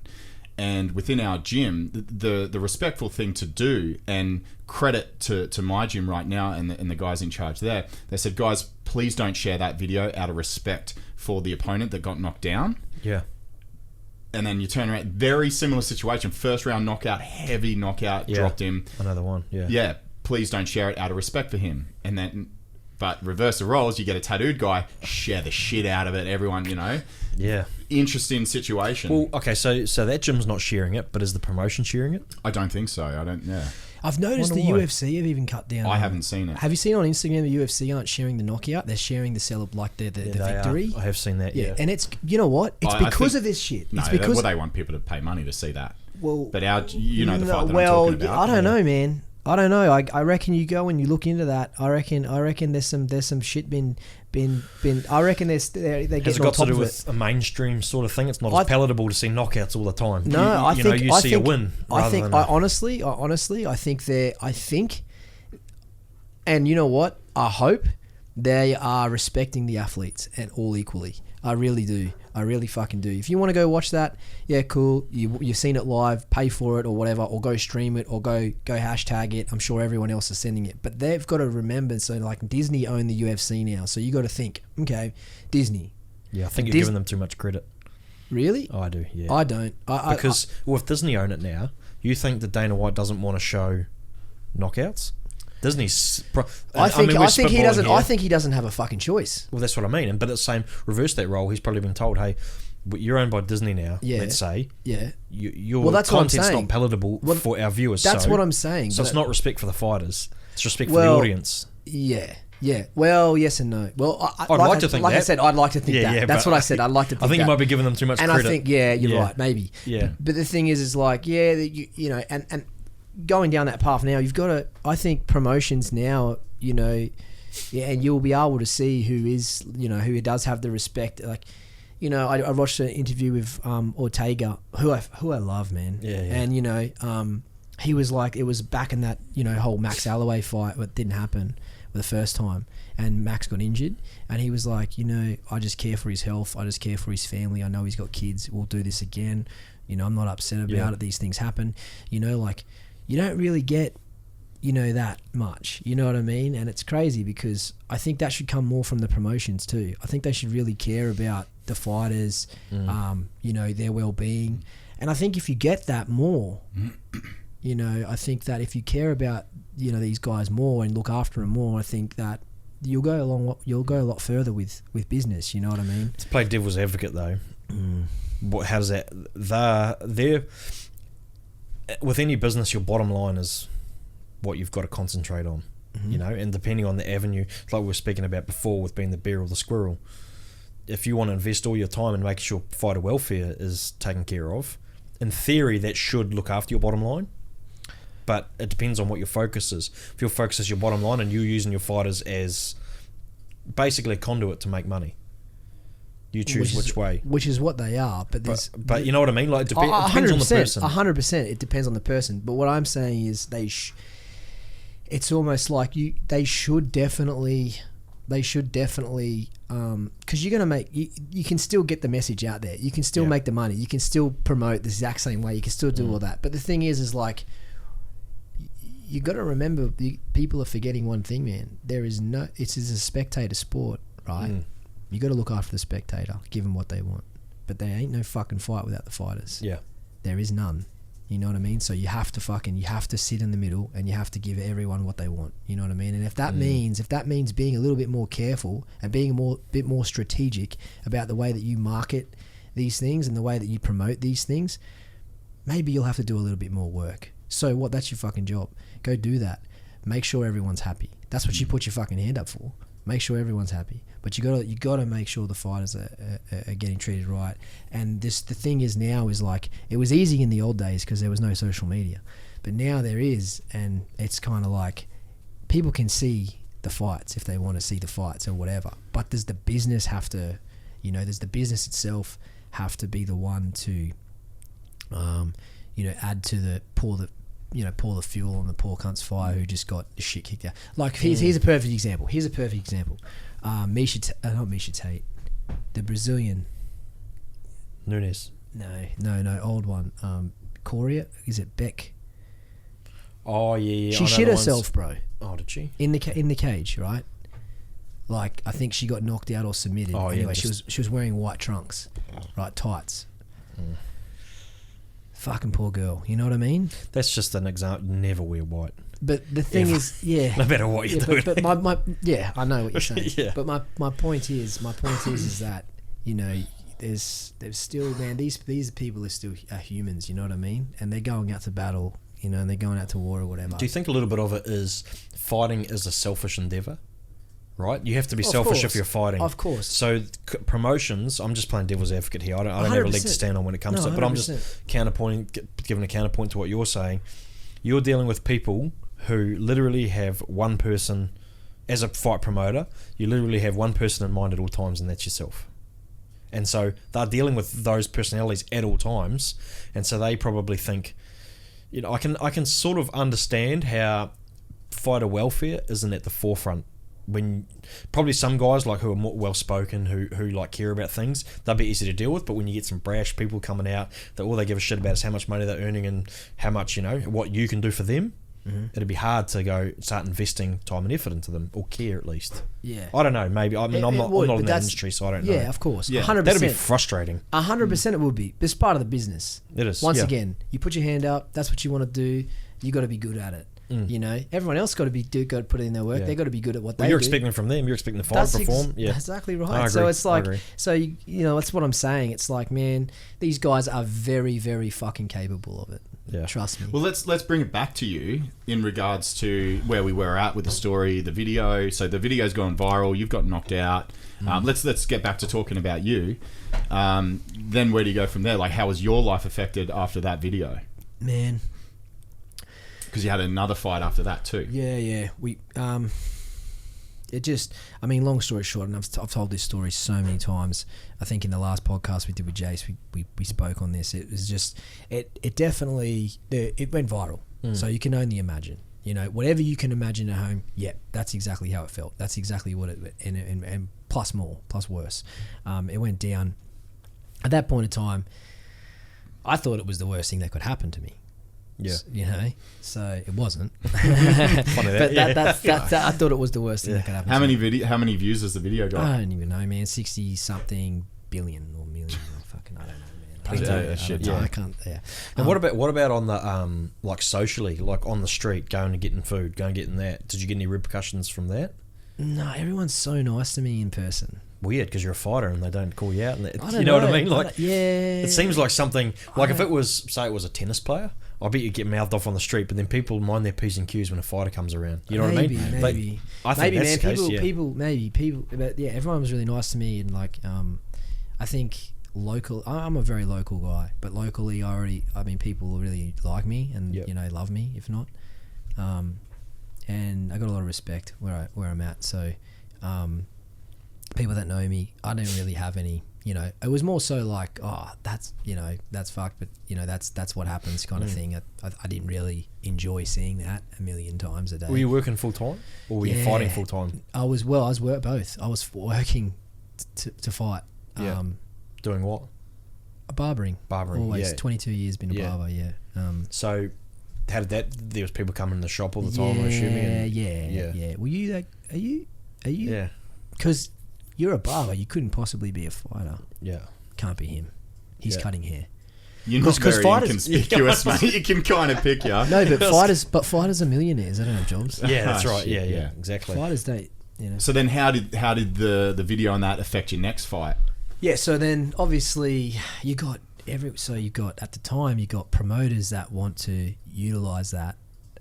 And within our gym, the respectful thing to do, and credit to my gym right now and the guys in charge there, they said, guys, please don't share that video out of respect for the opponent that got knocked down. Yeah. And then you turn around, very similar situation, first round knockout, heavy knockout, dropped him. Another one, Yeah, please don't share it out of respect for him. And then, but reverse the roles, you get a tattooed guy, share the shit out of it, everyone, Yeah. Interesting situation. Well, okay, so that gym's not sharing it, but is the promotion sharing it? I don't think so. I've noticed the UFC have even cut down. I haven't seen it. Have you seen on Instagram the UFC aren't sharing the knockout? They're sharing the the victory. I have seen that. Yeah, and it's what? It's because of this shit. No, it's because they want people to pay money to see that. Well, but the fight that I'm talking about. I don't know, man. I don't know. I reckon you go and you look into that. I reckon there's some shit been. I reckon they're Has getting it got on to top do of with it. a mainstream sort of thing? It's not as palatable to see knockouts all the time. No, I think you see a win. Honestly, I think, and you know what? I hope they are respecting the athletes and all equally. I really do. I really fucking do. If you want to go watch that, yeah, cool. You've seen it live, pay for it or whatever, or go stream it or go hashtag it. I'm sure everyone else is sending it. But they've got to remember, so like Disney own the UFC now. So you got to think, okay, Disney. Yeah, I think you're giving them too much credit. Really? I do, yeah. I don't. Because if Disney own it now, you think that Dana White doesn't want to show knockouts? Disney's. I think he doesn't. Here. I think he doesn't have a fucking choice. Well, that's what I mean. But at the same, reverse that role. He's probably been told, "Hey, you're owned by Disney now. Yeah. Let's say, yeah, your content's not palatable for our viewers. That's what I'm saying. So it's not respect for the fighters. It's respect for the audience. Yeah. Yeah. Well, yes and no. Well, I'd like to think like that. I said, I'd like to think that. That's what I said. I'd like to think that. I think you might be giving them too much credit. And I think, you're right, maybe. Yeah. But the thing is like, you know, and going down that path now, you've got to, I think promotions now, you know, and you'll be able to see who is, you know, who does have the respect. Like, you know, I watched an interview with Ortega, who I love, man. Yeah. And, you know, he was like, it was back in that, you know, whole Max Alloway fight, but didn't happen the first time, and Max got injured, and he was like, you know, I just care for his health, I just care for his family, I know he's got kids, we'll do this again, you know, I'm not upset about it, these things happen, you know, like, you don't really get, you know, that much, you know what I mean? And it's crazy because I think that should come more from the promotions too. I think they should really care about the fighters, you know, their well-being, and I think if you get that more, you know, I think that if you care about, you know, these guys more and look after them more, I think that you'll go a lot further with business. You know what I mean? To play devil's advocate though, how does that? They're with any business, your bottom line is what you've got to concentrate on. You know, and depending on the avenue, like we were speaking about before, with being the bear or the squirrel. If you want to invest all your time in making sure fighter welfare is taken care of, in theory, that should look after your bottom line. But it depends on what your focus is. If your focus is your bottom line and you're using your fighters as basically a conduit to make money, you choose which way. Which is what they are. But you know what I mean? Like, it depends on the person. 100%. It depends on the person. But what I'm saying is it's almost like they should definitely, because you're going to make, you can still get the message out there. You can still make the money. You can still promote the exact same way. You can still do all that. But the thing is like, you got to remember, people are forgetting one thing, man. It's a spectator sport, right? You got to look after the spectator, give them what they want. But there ain't no fucking fight without the fighters. Yeah. There is none. You know what I mean? So you have to sit in the middle and you have to give everyone what they want. You know what I mean? And if that means being a little bit more careful and being a bit more strategic about the way that you market these things and the way that you promote these things, maybe you'll have to do a little bit more work. So what? That's your fucking job. Go do that. Make sure everyone's happy. That's what you put your fucking hand up for. Make sure everyone's happy. But you gotta make sure the fighters are getting treated right. And the thing is now is like, it was easy in the old days because there was no social media, but now there is, and it's kind of like people can see the fights if they want to see the fights or whatever. But does the business have to, you know, does the business itself have to be the one to, you know, add to the pour the fuel on the poor cunt's fire who just got the shit kicked out. Like, here's a perfect example. Not Misha Tate, the Brazilian. Nunes. No, old one. Coria, is it Beck? Oh yeah. She shit herself, bro. Oh, did she? In the cage, right? Like, I think she got knocked out or submitted. Oh, anyway, yeah, she was wearing white trunks, right, tights. Fucking poor girl, you know what I mean? That's just an example. Never wear white. But the thing is, no matter what you're doing. But my I know what you're saying. Yeah. But my point is that, you know, there's still, man, these people are still humans, you know what I mean? And they're going out to battle, you know, and they're going out to war or whatever. Do you think a little bit of it is fighting is a selfish endeavour? Right, you have to be selfish if you're fighting. Of course. So promotions, I'm just playing devil's advocate here. I don't have a leg to stand on when it comes to it, but I'm just giving a counterpoint to what you're saying. You're dealing with people who literally have one person, as a fight promoter, you literally have one person in mind at all times, and that's yourself. And so they're dealing with those personalities at all times, and so they probably think, you know, I can sort of understand how fighter welfare isn't at the forefront. When probably some guys like who are more well spoken, who like care about things, they'll be easy to deal with. But when you get some brash people coming out that all they give a shit about is how much money they're earning and how much, you know, what you can do for them, it'd be hard to go start investing time and effort into them, or care at least. Yeah, I don't know. Maybe I'm not in that industry, so I don't know. Yeah, of course. Yeah. 100%. That'd be frustrating. 100% it would be. It's part of the business. It is. Once again, you put your hand up. That's what you want to do. You got to be good at it. You know, everyone else got to put in their work. Yeah. They got to be good at what they do. You're expecting from them. You're expecting the fighter to perform. Yeah, exactly I right. agree. So it's like, I agree. so you know, that's what I'm saying. It's like, man, these guys are very, very fucking capable of it. Yeah. Trust me. Well, let's bring it back to you in regards to where we were at with the story, the video. So the video's gone viral. You've got knocked out. Let's get back to talking about you. Then where do you go from there? Like, how was your life affected after that video? Man. Because you had another fight after that too. Yeah. We it just, I mean, long story short, and I've told this story so many times. I think in the last podcast we did with Jace, we spoke on this. It was just, it definitely, it went viral. So you can only imagine, you know, whatever you can imagine at home. Yeah, that's exactly how it felt. That's exactly what it, and plus more, plus worse. It went down. At that point in time, I thought it was the worst thing that could happen to me. Yeah, you know, so it wasn't. Funny that, But I thought it was the worst thing that could happen. How many views has the video got? I don't even know, man. 60-something billion or million. I don't know, man. I can't. Yeah. And what about on the like socially, like on the street, going and getting food, going and getting that? Did you get any repercussions from that? No, everyone's so nice to me in person. Weird, because you're a fighter and they don't call you out. And I don't you know what I mean? Like, yeah. It seems like something. Like if it was, say, it was a tennis player, I bet you'd get mouthed off on the street. But then people mind their P's and Q's when a fighter comes around. You know what I mean? Maybe. I think that's the case, people. But yeah, everyone was really nice to me, and like, I think local. I'm a very local guy, but locally, people really like me and you know, love me. If not, and I got a lot of respect where I'm at. So, people that know me, I don't really have any, you know, it was more so like, oh, that's, you know, that's fucked, but you know, that's what happens kind of thing. I didn't really enjoy seeing that a million times a day. Were you working full time, or were you fighting full time? I was both. I was working to fight. Yeah. Doing what? Barbering. Always. 22 years been a barber. Yeah. So, how did that? There was people coming in the shop all the time. I'm assuming. Yeah. Were you that? Are you? Yeah. Because you're a barber, you couldn't possibly be a fighter. Yeah. Can't be him. He's cutting hair. You're not very inconspicuous, mate. You can kind of pick you. No, but fighters are millionaires. They don't have jobs. Yeah, that's right. Yeah, exactly. Fighters don't, you know. So then how did the video on that affect your next fight? Yeah, so then obviously you got at the time you got promoters that want to utilize that,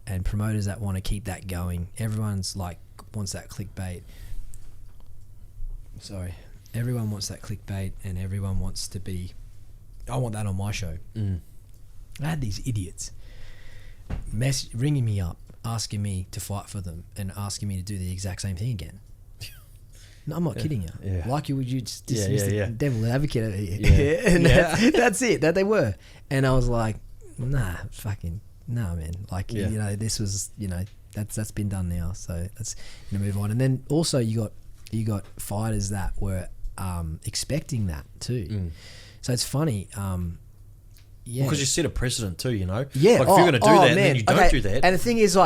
and promoters that want to keep that going. Everyone's like wants that clickbait. Everyone wants that clickbait, and everyone wants to be, I want that on my show. I had these idiots ringing me up, asking me to fight for them, and asking me to do the exact same thing again. No, I'm not kidding you. Yeah. Like you would, you just dismiss the devil advocate over here. Yeah. And that's it. That they were. And I was like, nah, man. Like, you know, this was, you know, that's been done now. So let's move on. And then also you got fighters that were expecting that too. So it's funny. Because you set a precedent too, you know. Yeah. Like if you're going to do that, and then you don't do that. And the thing is,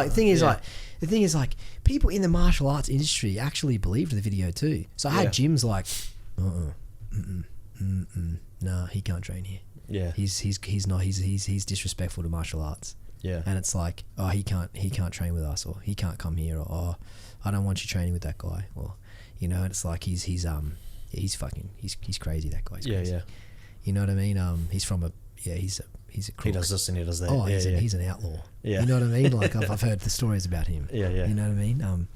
people in the martial arts industry actually believed the video too. So I had gyms like, nah, he can't train here. Yeah. He's not. He's disrespectful to martial arts. Yeah. And it's like, oh, he can't train with us, or he can't come here, or oh, I don't want you training with that guy, or you know. And it's like he's crazy. That guy's crazy. Yeah. You know what I mean? He's from a he's a crook. He does this and he does that. Oh, he's an outlaw. Yeah. You know what I mean? Like I've heard the stories about him. Yeah. You know what I mean?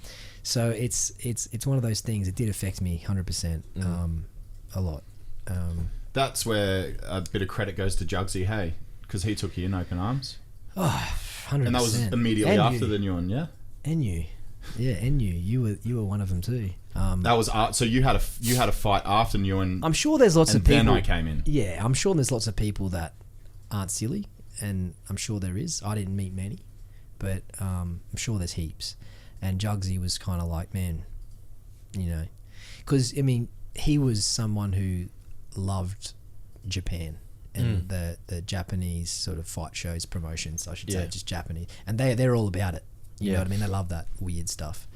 So it's one of those things. It did affect me 100%, a lot. That's where a bit of credit goes to Jugsy, hey, because he took you in open arms. Oh, 100%. And that was immediately And after you. the new one, yeah. And you were one of them too. That was so you had a fight after Nguyen. I'm sure there's lots of people. And then I came in. Yeah, I'm sure there's lots of people that aren't silly, and I'm sure there is. I didn't meet many, but I'm sure there's heaps. And Jugsy was kind of like, man, you know, because I mean, he was someone who loved Japan and the Japanese sort of fight shows, promotions, I should say, just Japanese, and they're all about it. You know what I mean? They love that weird stuff,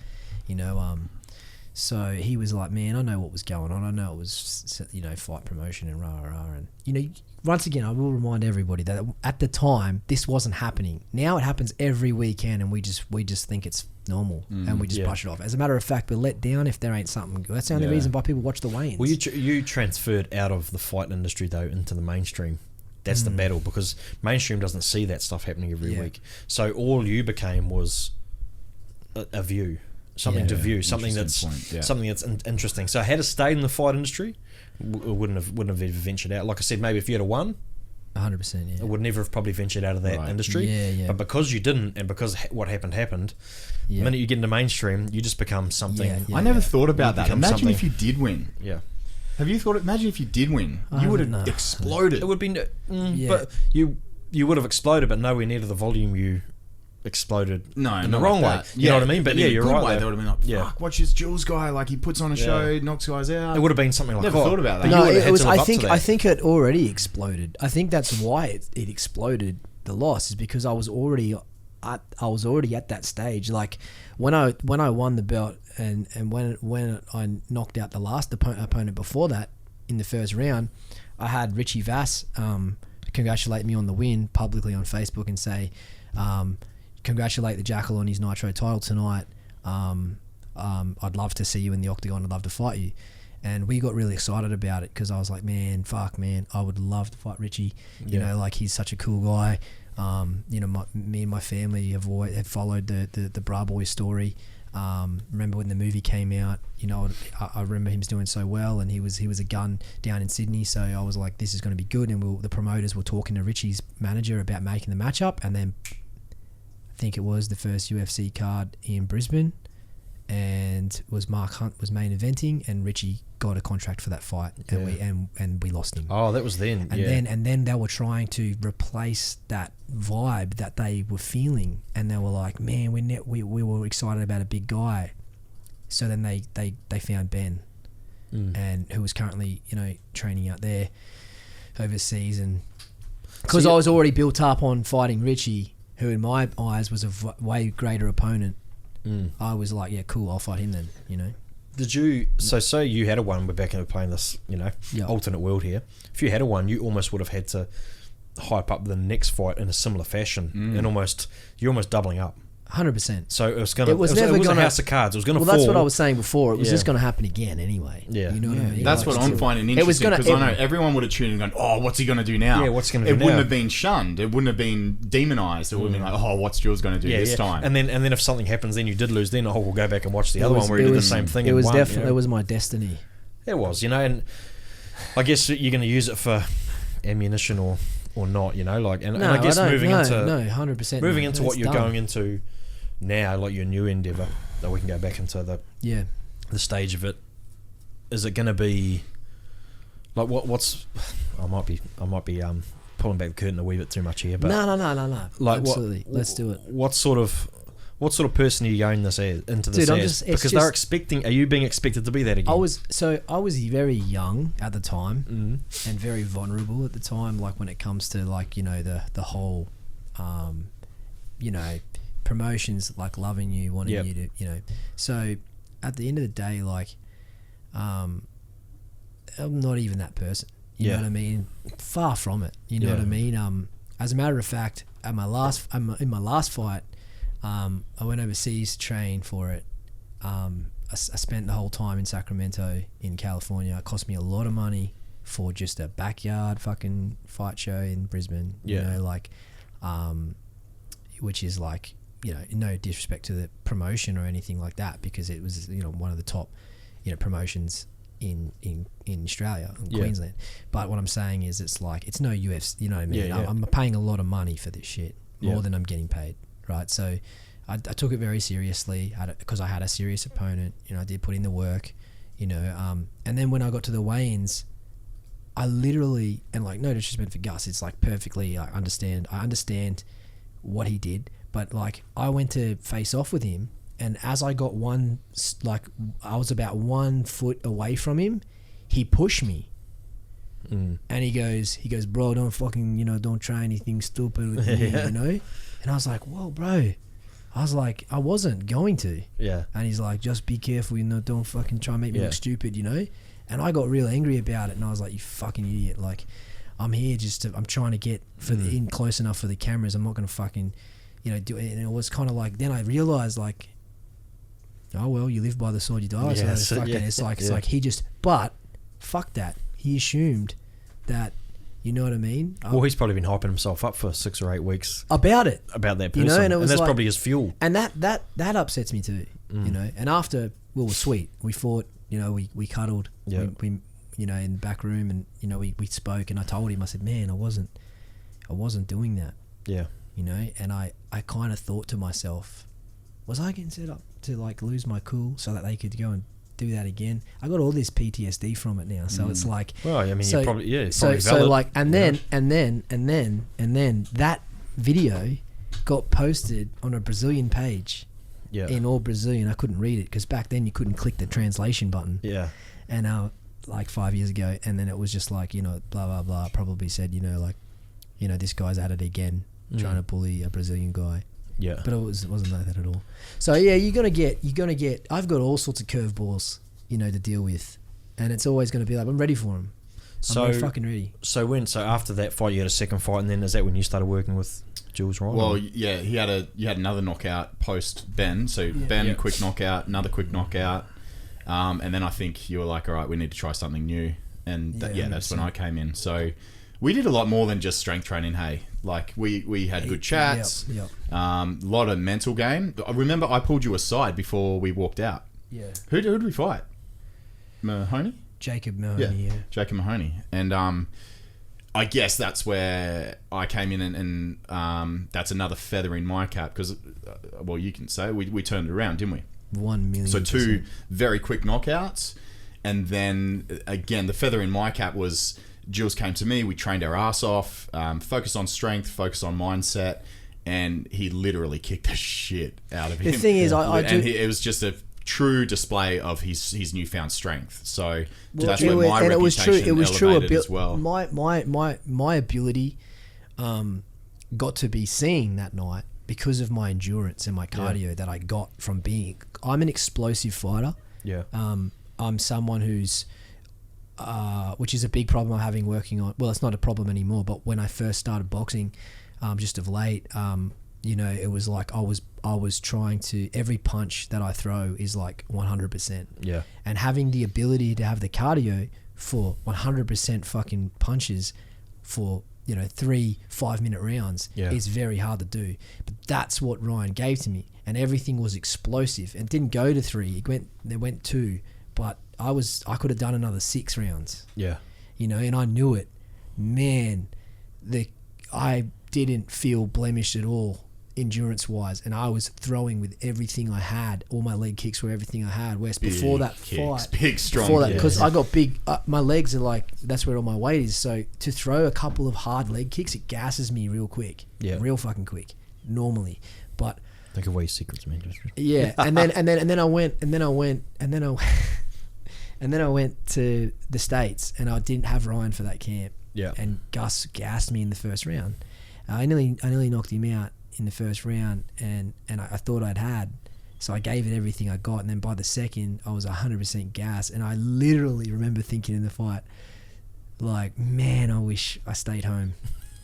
you know. So he was like, man, I know what was going on. I know it was, you know, fight promotion and rah rah. And you know, once again, I will remind everybody that at the time this wasn't happening. Now it happens every weekend, and we just think it's normal, and we just brush it off. As a matter of fact, we're let down if there ain't something good. That's the only reason why people watch the weigh-ins. Well, you transferred out of the fight industry though into the mainstream. That's the battle, because mainstream doesn't see that stuff happening every week. So all you became was a view, something to view, something that's interesting. So had it stayed in the fight industry, wouldn't have even ventured out. Like I said, maybe if you had won, 100%, yeah, it would never have probably ventured out of that industry. Yeah. But because you didn't, and because what happened, the minute you get into mainstream, you just become something. I never thought about that. Imagine something. if you did win. Yeah. Have you thought? Imagine if you did win, you would have exploded. It would be, but you would have exploded, but nowhere near to the volume you exploded. No, in not the wrong like way. that. You know what I mean? But in a you're good right. way, they would have been like, "Fuck, watch this Julz guy! Like he puts on a show, knocks guys out." It would have been something like. Never thought about that. No, it it was. I think. I think it already exploded. I think that's why it exploded. The loss is because I was already at that stage. Like when I won the belt and when I knocked out the last opponent before that in the first round, I had Richie Vass congratulate me on the win publicly on Facebook and say, congratulate the Jackal on his Nitro title tonight. I'd love to see you in the octagon. I'd love to fight you. And we got really excited about it because I was like, man, I would love to fight Richie. You know, like he's such a cool guy. You know, me and my family have followed the Bra Boy story. Remember when the movie came out? You know, I remember him doing so well, and he was a gun down in Sydney. So I was like, this is going to be good. And the promoters were talking to Richie's manager about making the matchup, and then I think it was the first UFC card in Brisbane, and was Mark Hunt was main eventing, and Richie got a contract for that fight, and we lost him. Oh, that was then. And then they were trying to replace that vibe that they were feeling, and they were like, man, we were excited about a big guy. So then they found Ben, and who was currently, you know, training out there overseas, and because I was already built up on fighting Richie, who in my eyes was a way greater opponent. I was like, yeah, cool, I'll fight him then, you know. Did you? So you had a one. We're back into playing this, you know, alternate world here. If you had a one, you almost would have had to hype up the next fight in a similar fashion, and you're almost doubling up. 100%. So it was gonna. It was never a gonna, house of cards. It was gonna. Well, fall. that's what I was saying before. It was just going to happen again anyway. Yeah. You know what I mean? That's like, what I'm finding interesting, because I know everyone would have tuned in and gone, "Oh, what's he going to do now?" Yeah, what's he going to do now? It wouldn't have been shunned. It wouldn't have been demonized. It would have been like, "Oh, what's Julz going to do this time?" And then if something happens, then you did lose. Then we'll go back and watch the other one where he did the same thing. It was definitely. definitely. It was my destiny. It was, you know, and I guess you're going to use it for ammunition or not, you know, like, and I guess moving into 100%. Moving into what you're going into now, like your new endeavor, that we can go back into the stage of it. Is it going to be like what's? I might be pulling back the curtain a wee bit too much here, but no. Like absolutely, let's do it. What sort of person are you going into this as? Because they're expecting. Are you being expected to be that again? I was very young at the time and very vulnerable at the time. Like when it comes to like, you know, the whole, you know, promotions like loving you, wanting you to, you know. So at the end of the day, like, I'm not even that person. You know what I mean? Far from it. You know what I mean? As a matter of fact, in my last fight, I went overseas to train for it. I spent the whole time in Sacramento in California. It cost me a lot of money for just a backyard fucking fight show in Brisbane. You know, like, which is like, you know, no disrespect to the promotion or anything like that, because it was, you know, one of the top, you know, promotions in Australia, in Queensland. But what I'm saying is, it's like, it's no UFC, you know what I mean? I'm paying a lot of money for this shit. more than I'm getting paid, right? So I took it very seriously because I had a serious opponent. You know, I did put in the work, you know. And then when I got to the weigh-ins, I literally, and like no disrespect for Gus, it's like perfectly, I understand what he did, but like I went to face off with him, and as I got I was about 1 foot away from him, he pushed me. And he goes, bro, don't fucking, you know, don't try anything stupid with me, you know? And I was like, whoa, bro. I was like, I wasn't going to. Yeah. And he's like, just be careful, you know, don't fucking try and make me look stupid, you know? And I got real angry about it, and I was like, you fucking idiot. Like, I'm here I'm trying to get in close enough for the cameras. I'm not going to fucking, you know, do it. And it was kind of like, then I realized like, oh, well, you live by the sword you die. Yeah, so fucking, it's like he just, but fuck that. He assumed that, you know what I mean? Well, he's probably been hyping himself up for 6 or 8 weeks about that person, you know, and that's like, probably his fuel. And that upsets me too, you know. And after, we were sweet. We fought, you know, we cuddled, we you know, in the back room, and you know, we spoke, and I told him, I said, man, I wasn't doing that, you know. And I kind of thought to myself, was I getting set up to like lose my cool so that they could go and do that again? I got all this PTSD from it now, so it's like, well, I mean, so, you're probably, it's so, probably so valid. like, and then that video got posted on a Brazilian page, in all Brazilian. I couldn't read it because back then you couldn't click the translation button. And like 5 years ago, and then it was just like, you know, blah blah blah. Probably said, you know, like, you know, this guy's at it again, trying to bully a Brazilian guy. But it wasn't like that at all. So yeah, you're gonna get. I've got all sorts of curveballs, you know, to deal with, and it's always gonna be like, I'm ready for them. I'm fucking ready. So after that fight, you had a second fight, and then is that when you started working with Julz, right? Well, yeah, you had another knockout post Ben. So Ben, quick knockout, another quick knockout, and then I think you were like, all right, we need to try something new, and that's when I came in. So we did a lot more than just strength training. Hey, like we had good chats, a lot of mental game. I remember I pulled you aside before we walked out. Who did we fight? Mahoney? Jacob Mahoney, Jacob Mahoney. And I guess that's where I came in, and that's another feather in my cap, because, well, you can say we turned it around, didn't we? 1 million. So 2 very quick knockouts, and then again the feather in my cap was Julz came to me. We trained our ass off, focused on strength, focused on mindset, and he literally kicked the shit out of him. The thing is, it was just a true display of his newfound strength. So that's where my reputation elevated as well. My ability got to be seeing that night because of my endurance and my cardio that I got from being. I'm an explosive fighter. I'm someone who's, which is a big problem I'm having working on. Well, it's not a problem anymore, but when I first started boxing, just of late, you know, it was like I was trying to, every punch that I throw is like 100%. And having the ability to have the cardio for 100% fucking punches for, you know, 3-5 minute rounds is very hard to do. But that's what Ryan gave to me, and everything was explosive. And didn't go to 3. They went 2, but I could have done another 6 rounds. You know, and I knew it. Man, I didn't feel blemished at all endurance wise, and I was throwing with everything I had. All my leg kicks were everything I had. Whereas before that fight, big strong, because I got big, my legs are like, that's where all my weight is. So to throw a couple of hard leg kicks, it gasses me real quick, real fucking quick, normally. But think of away secrets, man. And then I went to the States, and I didn't have Ryan for that camp. And Gus gassed me in the first round. I nearly knocked him out in the first round, and I thought I'd had, so I gave it everything I got, and then by the second I was 100% gas, and I literally remember thinking in the fight, like, man, I wish I stayed home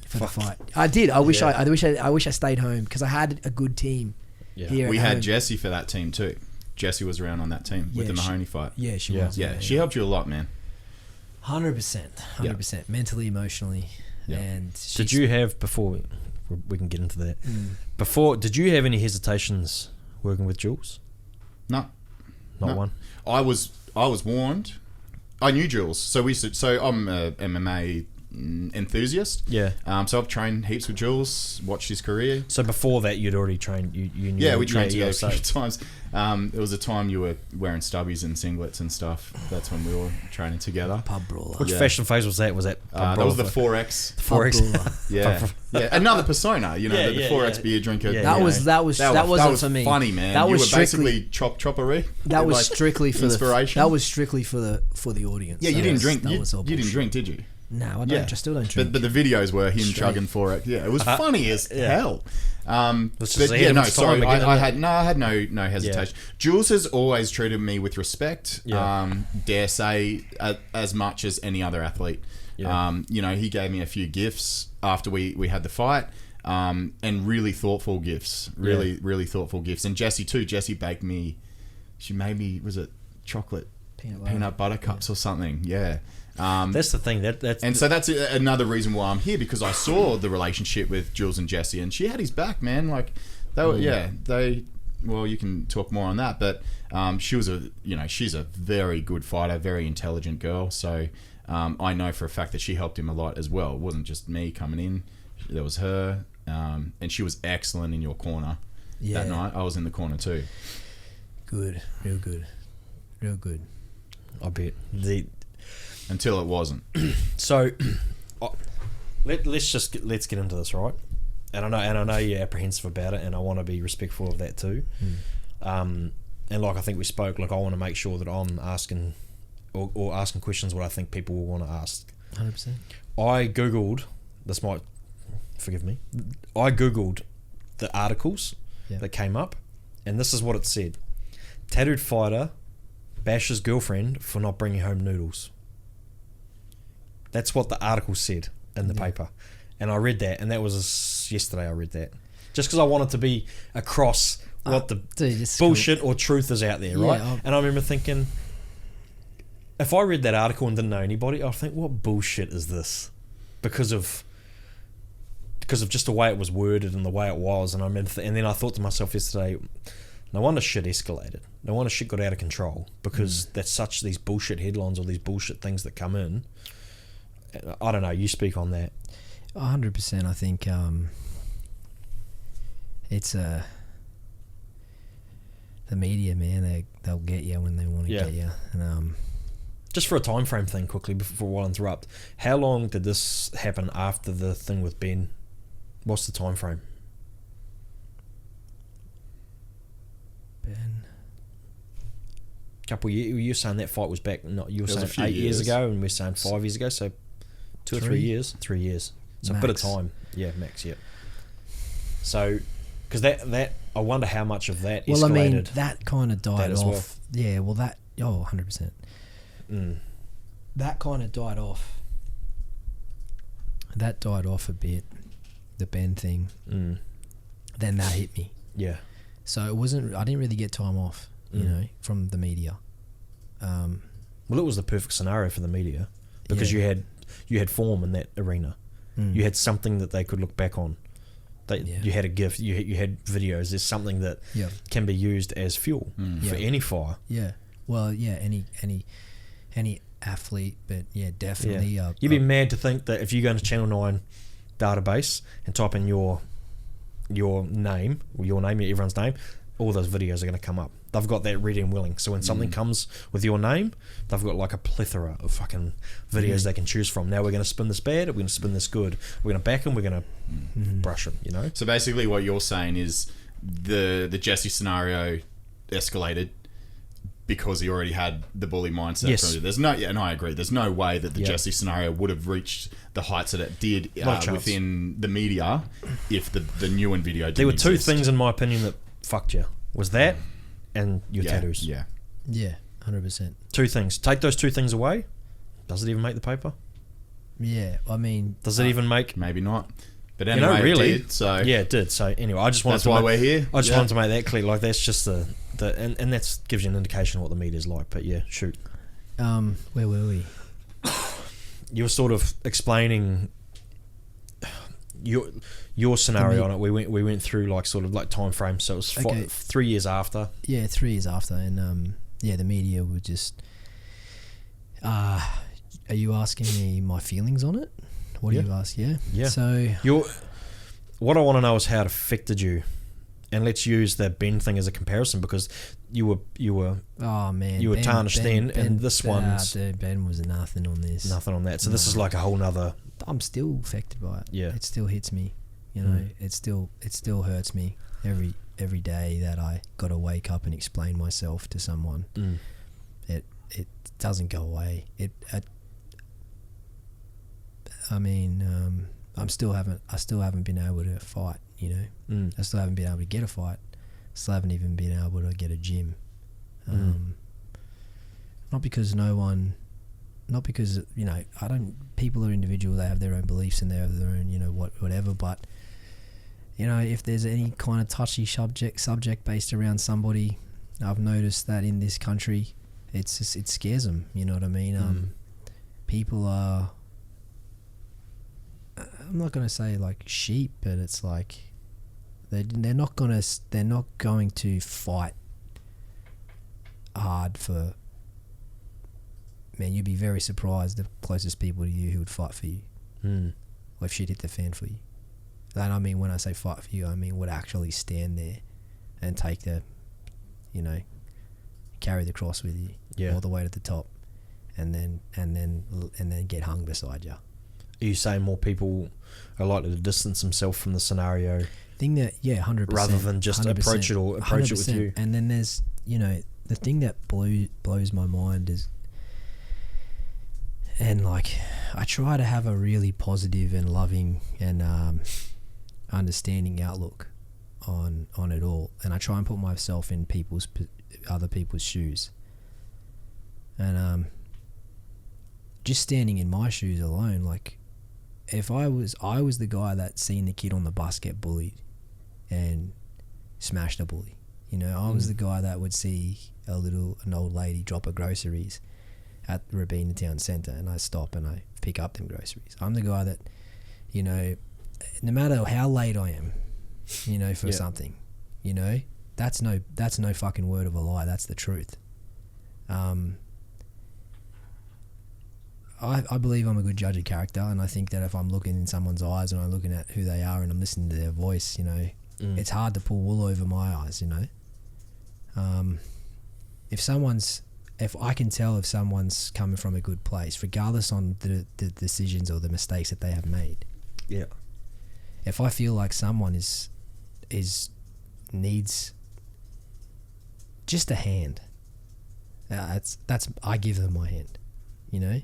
for the fight. I did. I wish I stayed home, because I had a good team. Here we at had home. Jesse for that team too. Jesse was around on that team with the Mahoney fight. She was. She helped you a lot, man. 100%, mentally, emotionally. And did you have, before we can get into that, before, did you have any hesitations working with Julz? No, not one. I was warned. I knew Julz, so I'm a MMA enthusiast. Yeah. So I've trained heaps with Jules, watched his career. So before that, you'd already trained. You knew. Yeah, we trained together so a few times. There was a time you were wearing stubbies and singlets and stuff. That's when we were training together. Pub brawler. Which fashion phase was that? Was that? That was the 4X. 4X. Yeah, yeah. Another persona, you know, the 4X beer drinker. Yeah, That wasn't for me. Funny, man. That was you were strictly basically choppery. That was strictly for inspiration. That was strictly for the audience. Yeah, you didn't drink. You was all didn't bullshit. drink, did you? No, I don't. I still don't drink. But the videos were him Straight. chugging 4X. Yeah, it was funny as hell. This But is yeah, no, time sorry, again, I isn't had no hesitation. Jules has always treated me with respect. Yeah. Dare say as much as any other athlete. Yeah. You know, he gave me a few gifts after we had the fight. And really thoughtful gifts. Really thoughtful gifts. And Jessie too. Jessie baked me. She made me. Was it chocolate peanut butter cups or something? Yeah. That's the thing. So that's another reason why I'm here, because I saw the relationship with Jules and Jessie, and she had his back, man. Like they were, well, you can talk more on that, but she's a very good fighter, very intelligent girl. So I know for a fact that she helped him a lot as well. It wasn't just me coming in; there was her, and she was excellent in your corner that night. I was in the corner too. Good, real good. I bet Until it wasn't. So, let's get into this, right? And I know you're apprehensive about it, and I want to be respectful of that too. And like I think we spoke, like I want to make sure that I'm asking or asking questions what I think people will want to ask. 100%. I googled. This might forgive me. I googled the articles that came up, and this is what it said: tattooed fighter bashes girlfriend for not bringing home noodles. That's what the article said in the paper. And I read that, and that was yesterday I read that. Just because I wanted to be across what the bullshit or truth is out there, right? And I remember thinking, if I read that article and didn't know anybody, I'd think, what bullshit is this? Because of just the way it was worded and the way it was. And I remember, and then I thought to myself yesterday, no wonder shit escalated. No wonder shit got out of control, because that's such these bullshit headlines or these bullshit things that come in. I don't know. You speak on that. 100%. I think it's the media, man. They'll get you when they want to get you. And just for a time frame thing, quickly before I interrupt, how long did this happen after the thing with Ben? What's the time frame? Ben. Couple years. You were saying that fight was back. Not you were saying 8 years years ago, and we're saying 5 years ago. So 2 or 3 years. 3 years. So max. A bit of time. Yeah, max. Yeah. So, because that I wonder how much of that escalated. Well, I mean, that kind of died as off. well. Yeah. Well, 100%. That kind of died off. That died off a bit. The Ben thing. Then that hit me. Yeah. So it wasn't. I didn't really get time off, you know, from the media. Well, it was the perfect scenario for the media, because you had form in that arena. You had something that they could look back on. You had a gift. You had videos. There's something that can be used as fuel for any fire. Yeah. Well, yeah. Any athlete, but yeah, definitely. Yeah. You'd be mad to think that if you go into Channel 9 database and type in your name, everyone's name, all those videos are going to come up. They've got that ready and willing. So when something comes with your name, they've got like a plethora of fucking videos they can choose from. Now we're going to spin this bad, we're going to spin this good. We're going to back them, we're going to brush them, you know? So basically what you're saying is the Jessie scenario escalated because he already had the bully mindset. Yes. There's no, and I agree, there's no way that the Jessie scenario would have reached the heights that it did within the media if the Newen video didn't There were two exist. things, in my opinion, that fucked you. Was that and your tattoos. Yeah, 100%. Two things. Take those two things away. Does it even make the paper? Yeah, I mean, does it even make? Maybe not. But anyway, really, it did, so yeah, it did. So anyway, I just wanted that's why we're here. I just wanted to make that clear. Like that's just the and that gives you an indication of what the media's like. But yeah, shoot. Where were we? You were sort of explaining your scenario on it. We went through like sort of like time frames. So it was 3 years after. Yeah, 3 years after, and the media would just. Are you asking me my feelings on it? What do you ask? Yeah. Yeah. So what I want to know is how it affected you, and let's use that Ben thing as a comparison, because you were oh man, you were tarnished then, and this one's dude, Ben was nothing on this. nothing on that. So this is like a whole nother. I'm still affected by it. Yeah. It still hits me. You know, it still hurts me every day that I got to wake up and explain myself to someone. It doesn't go away. I still haven't been able to fight, you know. I still haven't been able to get a fight. Still haven't even been able to get a gym. Not because you know, people are individual, they have their own beliefs and they have their own, you know, whatever, but you know, if there's any kind of touchy subject based around somebody, I've noticed that in this country, it scares them, you know what I mean? People are, I'm not going to say like sheep, but it's like they're not going to fight hard for. Man, you'd be very surprised the closest people to you who would fight for you, or if shit hit the fan for you. And I mean, when I say fight for you, I mean would actually stand there and take the, you know, carry the cross with you all the way to the top, and then get hung beside you. Are you saying more people are likely to distance themselves from the scenario? Thing that 100%, rather than just 100%, approach it with you. And then there's, you know, the thing that blows my mind is, and like I try to have a really positive and loving and understanding outlook on it all, and I try and put myself in other people's shoes, and just standing in my shoes alone, like if I was the guy that seen the kid on the bus get bullied and smashed a bully, you know, I was the guy that would see an old lady drop her groceries at Rabina Town Centre, and I stop and I pick up them groceries. I'm the guy that, you know, no matter how late I am, you know, for something, you know, that's no fucking word of a lie. That's the truth. I believe I'm a good judge of character, and I think that if I'm looking in someone's eyes and I'm looking at who they are and I'm listening to their voice, you know, it's hard to pull wool over my eyes, you know. If I can tell if someone's coming from a good place, regardless on the decisions or the mistakes that they have made. Yeah. If I feel like someone needs just a hand, I give them my hand, you know,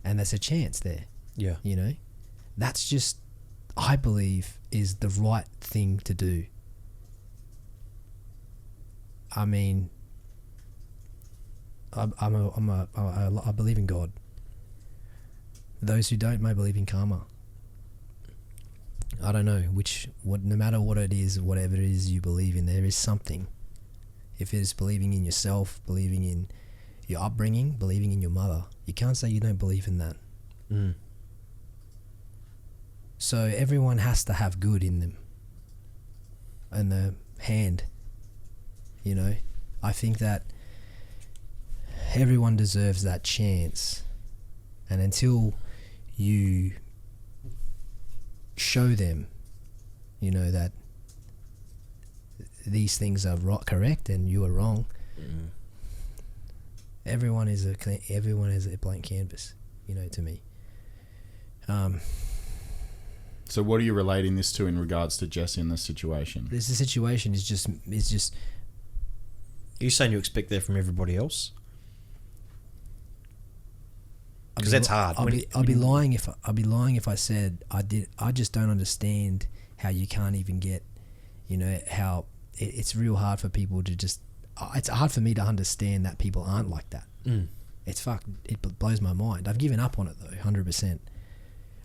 and there's a chance there. Yeah. You know, that's just, I believe, is the right thing to do. I mean, I believe in God. Those who don't may believe in karma. I don't know no matter what it is, whatever it is you believe in, there is something. If it's believing in yourself, believing in your upbringing, believing in your mother, you can't say you don't believe in that. So everyone has to have good in them. And the hand, you know, I think that everyone deserves that chance, and until you show them, you know, that these things are correct and you are wrong, everyone is a blank canvas, you know, to me. So what are you relating this to in regards to Jesse in this situation? The situation is just. Are you saying you expect that from everybody else? Because that's hard. I'd be lying if I said I did. I just don't understand how you can't even get, you know, how it's real hard for people to just. It's hard for me to understand that people aren't like that. It blows my mind. I've given up on it though, 100%.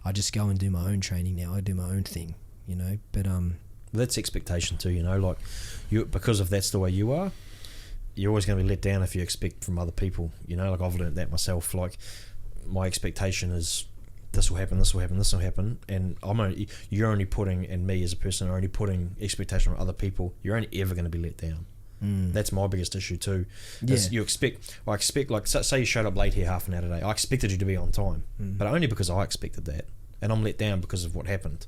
I just go and do my own training now. I do my own thing, you know. But that's expectation too, you know. Like because if that's the way you are, you're always going to be let down if you expect from other people, you know. Like I've learned that myself. Like my expectation is this will happen, this will happen, this will happen, and you're only putting, and me as a person are only putting expectation on other people. You're only ever going to be let down. That's my biggest issue too. I expect like say you showed up late here half an hour today. I expected you to be on time, but only because I expected that. and I'm let down because of what happened.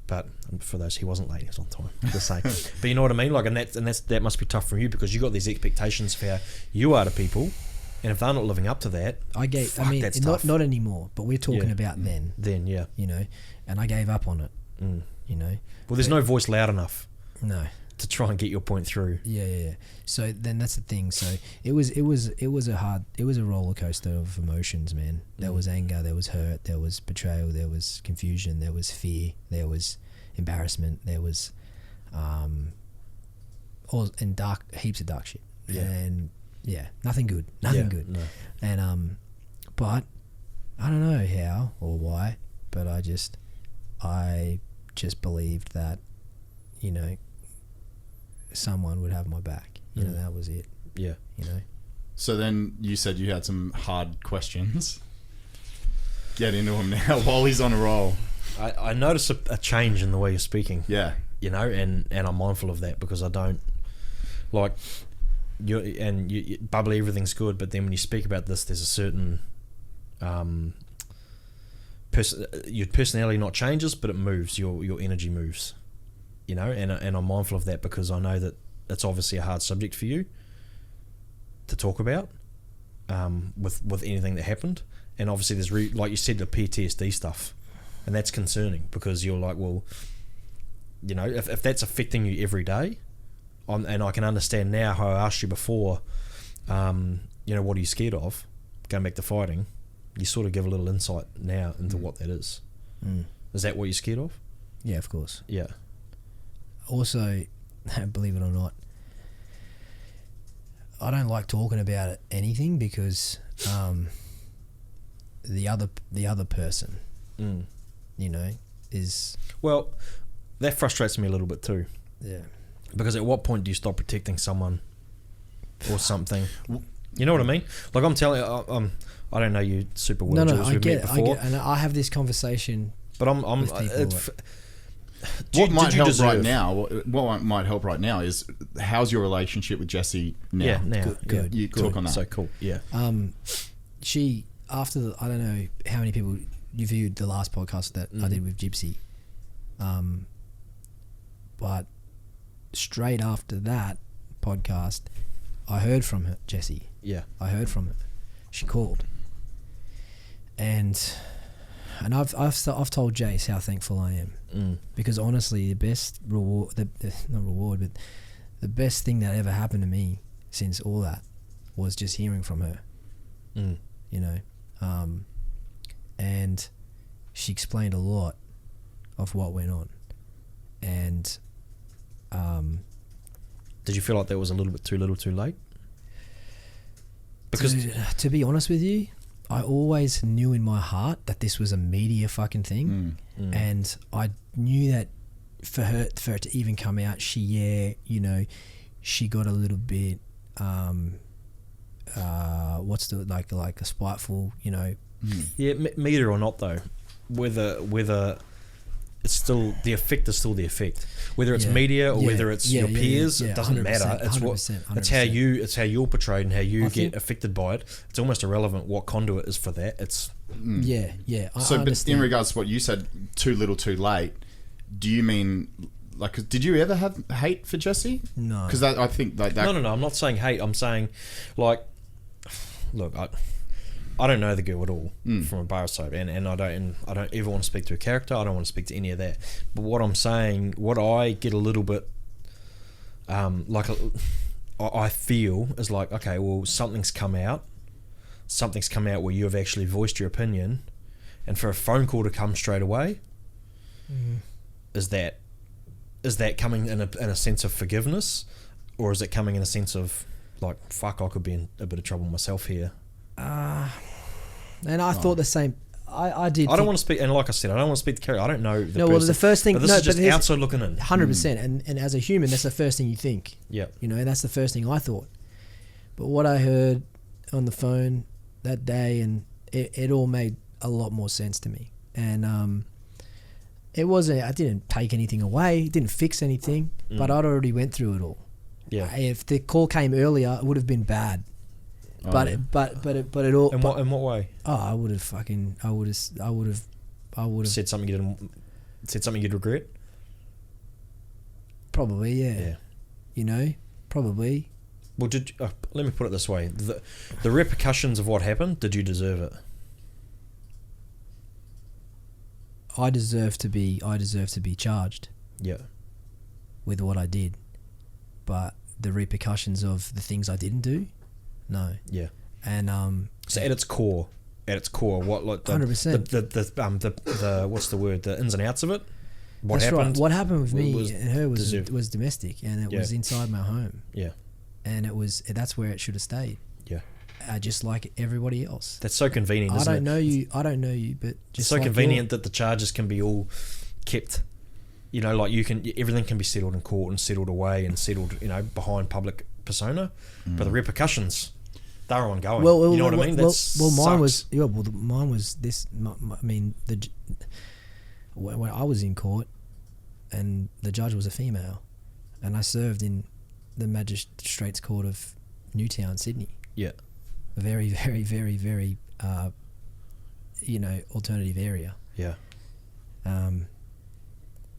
But for those, he wasn't late. He was on time. Just saying. But you know what I mean? Like, that must be tough for you because you got these expectations of how you are to people, and if they're not living up to that, that's tough. Not anymore. But we're talking about then. Then, yeah. You know, and I gave up on it. You know. Well, there's no voice loud enough. No. To try and get your point through. Yeah. So then that's the thing. So it was a roller coaster of emotions, man. There was anger, there was hurt, there was betrayal, there was confusion, there was fear, there was embarrassment, there was heaps of dark shit. Yeah. And nothing good. Good. No. And but I don't know how or why, but I just believed that, you know, someone would have my back. You know, that was it. Yeah. You know. So then you said you had some hard questions. Get into them now while he's on a roll. I notice a change in the way you're speaking. Yeah. You know, and I'm mindful of that because I don't like you bubbly, everything's good, but then when you speak about this, there's a certain your personality not changes, but it moves. Your energy moves. You know, and I'm mindful of that because I know that it's obviously a hard subject for you to talk about with anything that happened. And obviously there's, like you said, the PTSD stuff. And that's concerning because you're like, well, you know, if that's affecting you every day, and I can understand now how I asked you before, you know, what are you scared of? Going back to fighting, you sort of give a little insight now into what that is. Is that what you're scared of? Yeah, of course. Yeah. Also, believe it or not, I don't like talking about anything because the other person, you know, is... Well, that frustrates me a little bit too. Yeah. Because at what point do you stop protecting someone or something? You know what I mean? Like I'm telling you, I don't know you super well. No, Jules, I get it. And I have this conversation. But what might help right now is how's your relationship with Jessie now? Yeah, now. Good. You talk on that. So cool. Yeah. She, after I don't know how many people you viewed the last podcast that I did with Gypsy, but straight after that podcast, I heard from her, Jessie. Yeah. I heard from her. She called, and I've told Jace how thankful I am because honestly, the best reward, not reward, but the best thing that ever happened to me since all that was just hearing from her. You know, and she explained a lot of what went on, and did you feel like that was a little bit too little, too late? Because to be honest with you, I always knew in my heart that this was a media fucking thing, and I knew that for it to even come out, she got a little bit what's the like a spiteful, you know. Yeah, media or not though, whether it's still the effect is still the effect. Whether it's media or whether it's your peers, it doesn't matter. It's 100%. It's how you're portrayed and how you get affected by it. It's almost irrelevant what conduit is for that. It's but in regards to what you said, too little, too late. Do you mean like? Did you ever have hate for Jessie? No, because I think like that. No. I'm not saying hate. I'm saying like, look, I don't know the girl at all from a bar side, and I don't ever want to speak to her character. I don't want to speak to any of that. But what I'm saying, what I get a little bit I feel is like, okay, well, something's come out where you have actually voiced your opinion, and for a phone call to come straight away, is that coming in a sense of forgiveness, or is it coming in a sense of like, fuck, I could be in a bit of trouble myself here? And I thought the same. I did. I don't want to speak, and like I said, I don't want to speak to character. I don't know the person. Well, the first thing, but this is just outside looking in. 100%. And as a human, that's the first thing you think. Yeah. You know, that's the first thing I thought. But what I heard on the phone that day, and it all made a lot more sense to me. And it wasn't. I didn't take anything away. It didn't fix anything. But I'd already went through it all. Yeah. If the call came earlier, it would have been bad. But it all. In what way? Oh, I would have I would have said something you'd regret. probably, yeah. Yeah. You know, probably. Well, let me put it this way: the repercussions of what happened. Did you deserve it? I deserve to be charged Yeah. with what I did, but the repercussions of the things I didn't do, no. Yeah. And So at its core, what like 100%. the what's the word? The ins and outs of it. What that's happened? right. What happened with me was and her deserved. was domestic, and it was inside my home, Yeah. and that's where it should have stayed. Yeah. Just like everybody else. That's so convenient. I Isn't don't it? know you. I don't know you, but It's just so like convenient that the charges can be all kept. You know, like everything can be settled in court and settled away and settled, you know, behind public persona. But the repercussions, they're ongoing. Well, you know what I mean? That mine was sucks. mine was this. I mean, when I was in court, and the judge was a female, and I served in the Magistrates Court of Newtown, Sydney. Yeah. A very, very, very, very, alternative area. Yeah.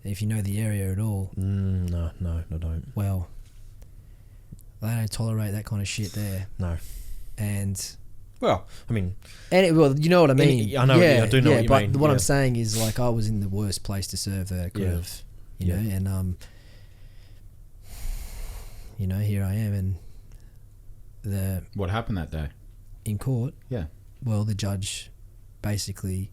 If you know the area at all, No, I don't. well, they don't tolerate that kind of shit there. No. And Well, I mean, you know what I mean. I know. Yeah, I do know what you but mean. what Yeah. I'm saying is, like, I was in the worst place to serve that I could have, you know, and here I am, and What happened that day? in court. Yeah. Well, the judge basically,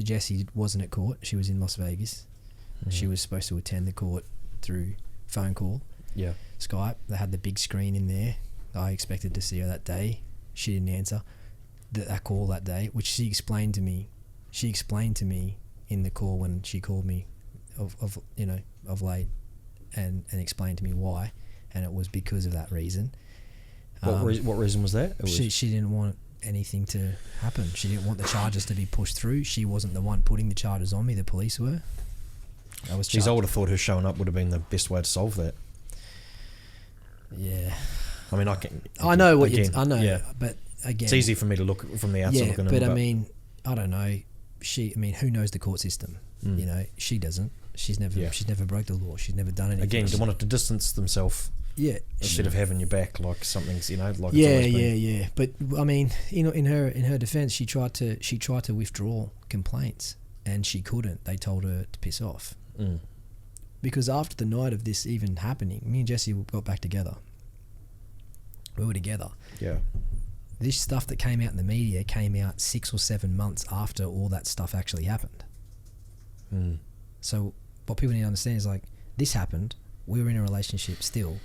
Jessie wasn't at court. She was in Las Vegas. She was supposed to attend the court through phone call, Yeah. Skype. They had the big screen in there. I expected to see her that day. She didn't answer that call that day, which she explained to me. She explained to me in the call when she called me of late, and explained to me why, and it was because of that reason. What reason was that? It was, She didn't want anything to happen. She didn't want the charges to be pushed through. She wasn't the one putting the charges on me. The police were. I was. Geez, I would have thought her showing up would have been the best way to solve that. Yeah. I mean, I know what again, I know, yeah. but again, It's easy for me to look from the outside yeah, looking in. but I mean, I don't know. Who knows the court system? You know, she doesn't. She's never broke the law. She's never done anything. Again, they wanted to distance themselves yeah, instead of having your back like something's, like it's yeah, always been. yeah. But I mean, in her defense, she tried to withdraw complaints, and she couldn't. They told her to piss off. Because after the night of this even happening, me and Jessie got back together. We were together. Yeah. This stuff that came out in the media came out 6 or 7 months after all that stuff actually happened. So what people need to understand is, like, this happened. We were in a relationship still.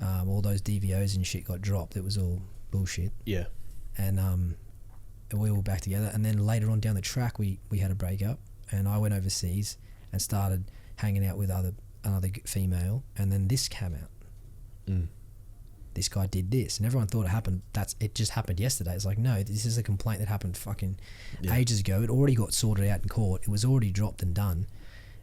All those DVOs and shit got dropped. It was all bullshit. Yeah. And we were back together. And then later on down the track, we had a breakup, and I went overseas and started hanging out with another female, and then this came out. This guy did this, and everyone thought it happened. It just happened yesterday. It's like, no, this is a complaint that happened fucking ages ago. It already got sorted out in court. It was already dropped and done,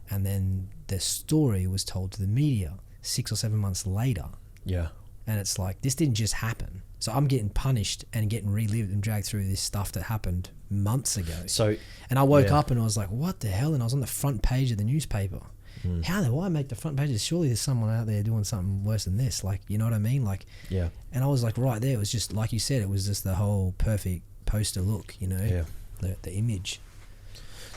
and then the story was told to the media 6 or 7 months later. Yeah. And it's like, this didn't just happen. So I'm getting punished and getting relived and dragged through this stuff that happened months ago. So, and I woke up and I was like, what the hell? And I was on the front page of the newspaper. Why make the front pages? Surely there's someone out there doing something worse than this. Like, you know what I mean? Like, yeah. And I was like, right there. It was just, like you said, it was just the whole perfect poster look, you know? Yeah. The image.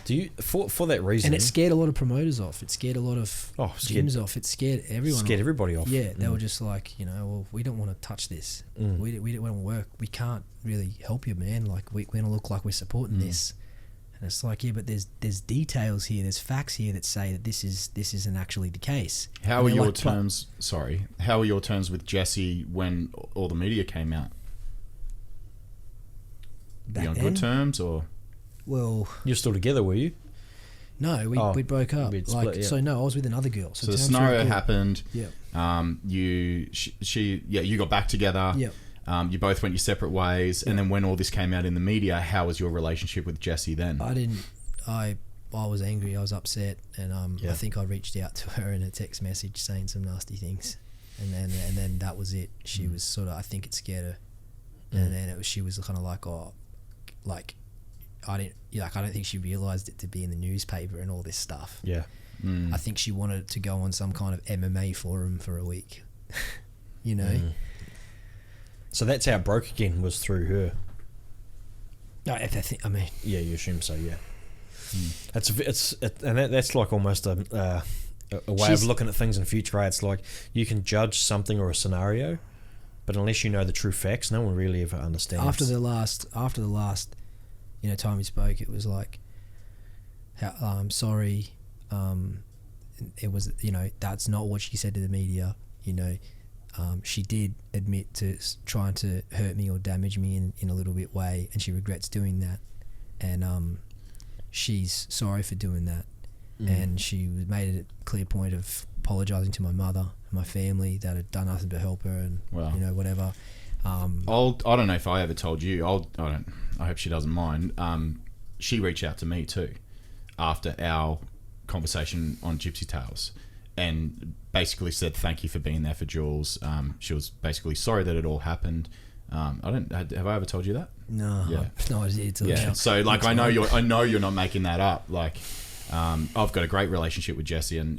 Do you, for that reason... And it scared a lot of promoters off. It scared a lot of gyms off. It scared everyone off. Scared everybody off. Yeah, they were just like, well, we don't want to touch this. We don't want to work. We can't really help you, man. Like, we're going to look like we're supporting this. And it's like, yeah, but there's details here, there's facts here that say that this isn't actually the case. How are your terms? Sorry, how are your terms with Jessie when all the media came out? Were you on good terms, or? Well, you're still together, were you? No, we broke up. We'd split, yeah. So no, I was with another girl. So the scenario happened. Yeah. You got back together. Yeah. You both went your separate ways, and then when all this came out in the media, how was your relationship with Jessie then? I was angry. I was upset, and I think I reached out to her in a text message saying some nasty things, and then that was it. She was sort of, I think it scared her. and then she was kind of like, oh, like I don't think she realised it to be in the newspaper and all this stuff. Yeah. I think she wanted to go on some kind of MMA forum for a week, you know. So that's how it broke again, was through her. No, I mean, Yeah, you assume so. Yeah. That's like almost a way of looking at things in future. Right? It's like you can judge something or a scenario, but unless you know the true facts, no one really ever understands. After the last, time we spoke, it was like, I'm sorry. It was, that's not what she said to the media. She did admit to trying to hurt me or damage me in a little bit way, and she regrets doing that, and she's sorry for doing that, and she made a clear point of apologising to my mother and my family that had done nothing to help her, and whatever. I don't know if I ever told you. I hope she doesn't mind. She reached out to me too after our conversation on Gypsy Tales, and basically said thank you for being there for Julz. She was basically sorry that it all happened. Have I ever told you that? No, yeah. No idea. Yeah. So like, I know you're not making that up. Like, I've got a great relationship with Jessie, and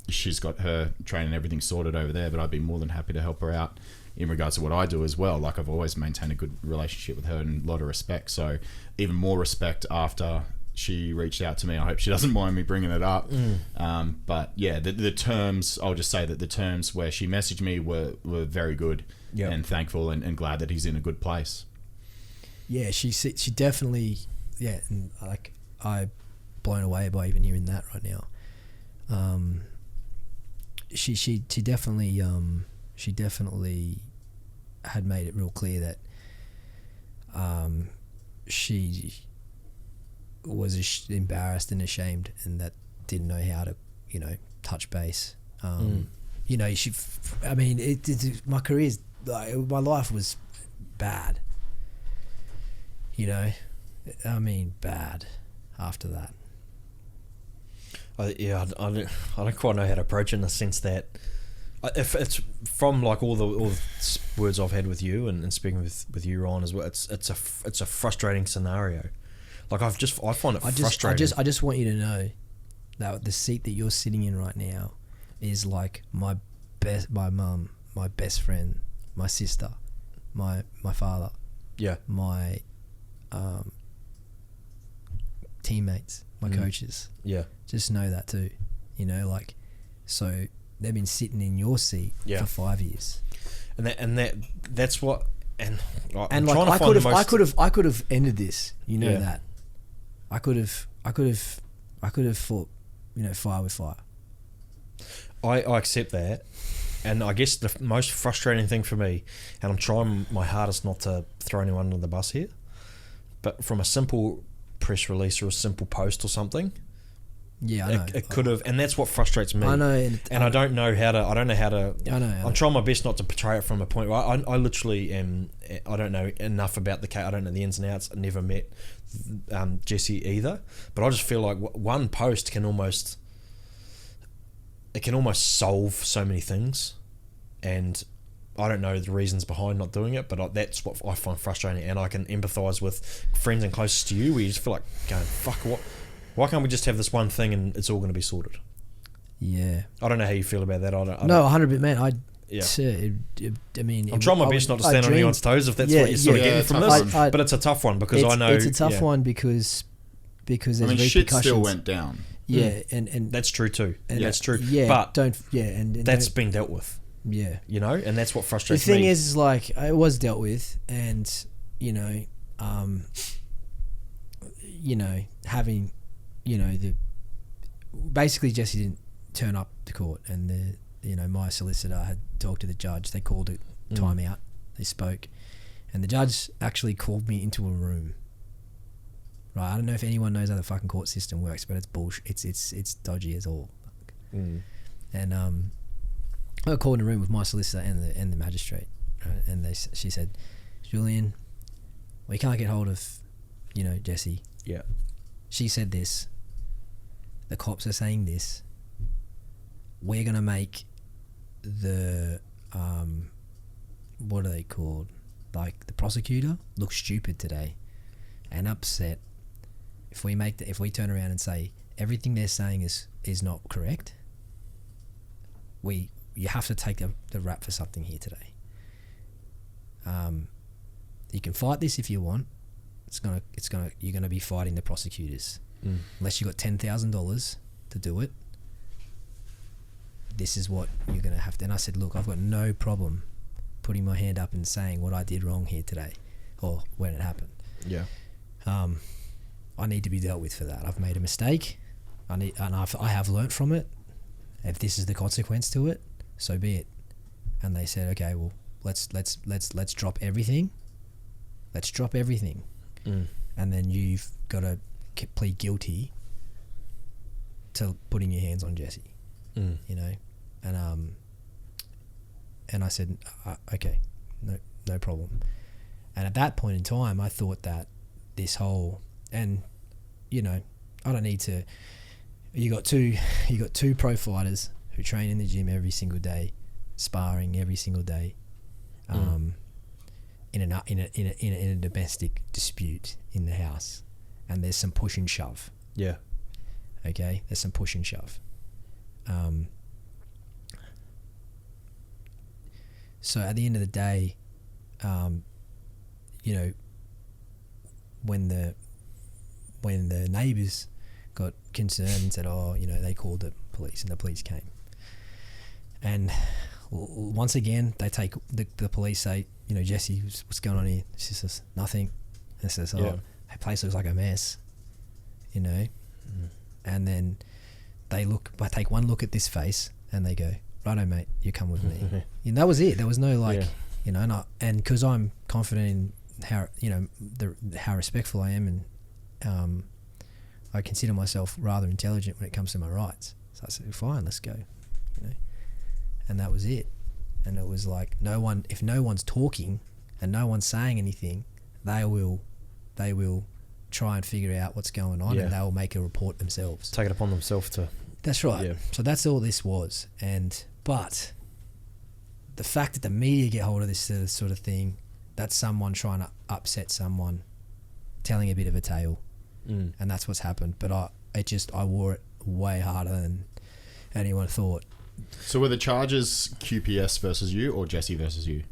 she's got her training and everything sorted over there. But I'd be more than happy to help her out in regards to what I do as well. Like, I've always maintained a good relationship with her and a lot of respect. So even more respect after she reached out to me. I hope she doesn't mind me bringing it up. But yeah, the terms, I'll just say that the terms where she messaged me were very good, and thankful and glad that he's in a good place. Yeah, she definitely, and like, I'm blown away by even hearing that right now. She definitely had made it real clear that she was embarrassed and ashamed, and that didn't know how to touch base. My career's like, my life was bad, bad after that. I don't quite know how to approach it, in the sense that if it's from like all the words I've had with you and speaking with you, Ron, as well, it's a frustrating scenario. Like, I find it frustrating. I just want you to know that the seat that you're sitting in right now is like my mum, my best friend, my sister, my father, my teammates, my coaches. Yeah. Just know that too. So they've been sitting in your seat for 5 years. That's what and like I could have ended this. That. I could have fought, fire with fire. I accept that, and I guess the most frustrating thing for me, and I'm trying my hardest not to throw anyone under the bus here, but from a simple press release or a simple post or something, I know. It could have, and that's what frustrates me. I know, and I don't know how to. I know. I'm trying my best not to portray it from a point where I literally am. I don't know enough about the case. I don't know the ins and outs. I never met Jessie either, but I just feel like one post can almost solve so many things, and I don't know the reasons behind not doing it, but that's what I find frustrating, and I can empathise with friends and closest to you, where you just feel like going, fuck, what? Why can't we just have this one thing and it's all going to be sorted? Yeah. I don't know how you feel about that. I don't, no, 100%, man. I'm trying my best not to stand on anyone's toes, if that's what you're sort of getting from this. But it's a tough one, because I know... It's a tough one because there's repercussions. Shit still went down. Yeah, and that's true too. That's true. Yeah, but that's been dealt with. Yeah. And that's what frustrates me. The thing is like, it was dealt with, and, having... basically Jessie didn't turn up to court, and my solicitor had talked to the judge. They called it time out. They spoke, and the judge actually called me into a room. Right, I don't know if anyone knows how the fucking court system works, but it's bullshit. It's dodgy as all. And I got called in a room with my solicitor and the magistrate, right? And she said, Julian, we can't get hold of Jessie. Yeah. She said this. The cops are saying this. We're gonna make the what are they called? like the prosecutor looks stupid today and upset if we turn around and say everything they're saying is not correct. You have to take the rap for something here today. You can fight this if you want. You're gonna be fighting the prosecutors unless you got $10,000 to do it. This is what you're gonna have to. And I said, look, I've got no problem putting my hand up and saying what I did wrong here today, or when it happened. Yeah. I need to be dealt with for that. I've made a mistake. I have learnt from it. If this is the consequence to it, so be it. And they said, okay, well, let's drop everything. Let's drop everything. And then you've got to plead guilty to putting your hands on Jesse. You know, and I said, okay, no problem. And at that point in time, I thought that this whole, and you know, I don't need to. You got two pro fighters who train in the gym every single day, sparring every single day, in a domestic dispute in the house, and there's some push and shove. Yeah. Okay, there's some push and shove. So at the end of the day, you know, when the neighbours got concerned and said, oh, you know, they called the police, and the police came. And once again, they take the police say, you know, Jesse, what's going on here? She says, nothing. And says, the place looks like a mess, you know. And then they take one look at this face and they go, righto, mate, you come with me. And that was it. There was no you know, and because I'm confident in how, you know, how respectful I am, and I consider myself rather intelligent when it comes to my rights. So I said, fine, let's go, you know. And that was it. And it was like, if no one's talking and no one's saying anything, they will try and figure out what's going on, and they'll make a report themselves. Take it upon themselves to. That's right. Yeah. So that's all this was. But the fact that the media get hold of this sort of thing, that's someone trying to upset someone, telling a bit of a tale, and that's what's happened. But I wore it way harder than anyone thought. So were the charges QPS versus you or Jesse versus you?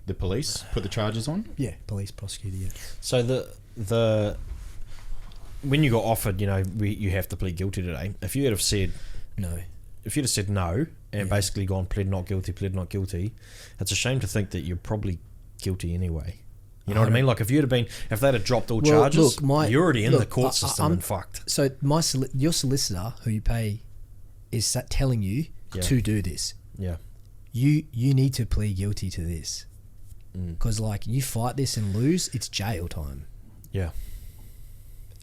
The police put the charges on? Yeah, police, prosecutor, yeah. So the when you got offered, you know, you have to plead guilty today. If you'd have said no, and basically gone pled not guilty, it's a shame to think that you're probably guilty anyway. You know what I mean? Like if they'd have dropped all charges, you're already in the court system and fucked. So your solicitor, who you pay, is telling you to do this. Yeah. You need to plead guilty to this. Because like you fight this and lose, it's jail time. Yeah.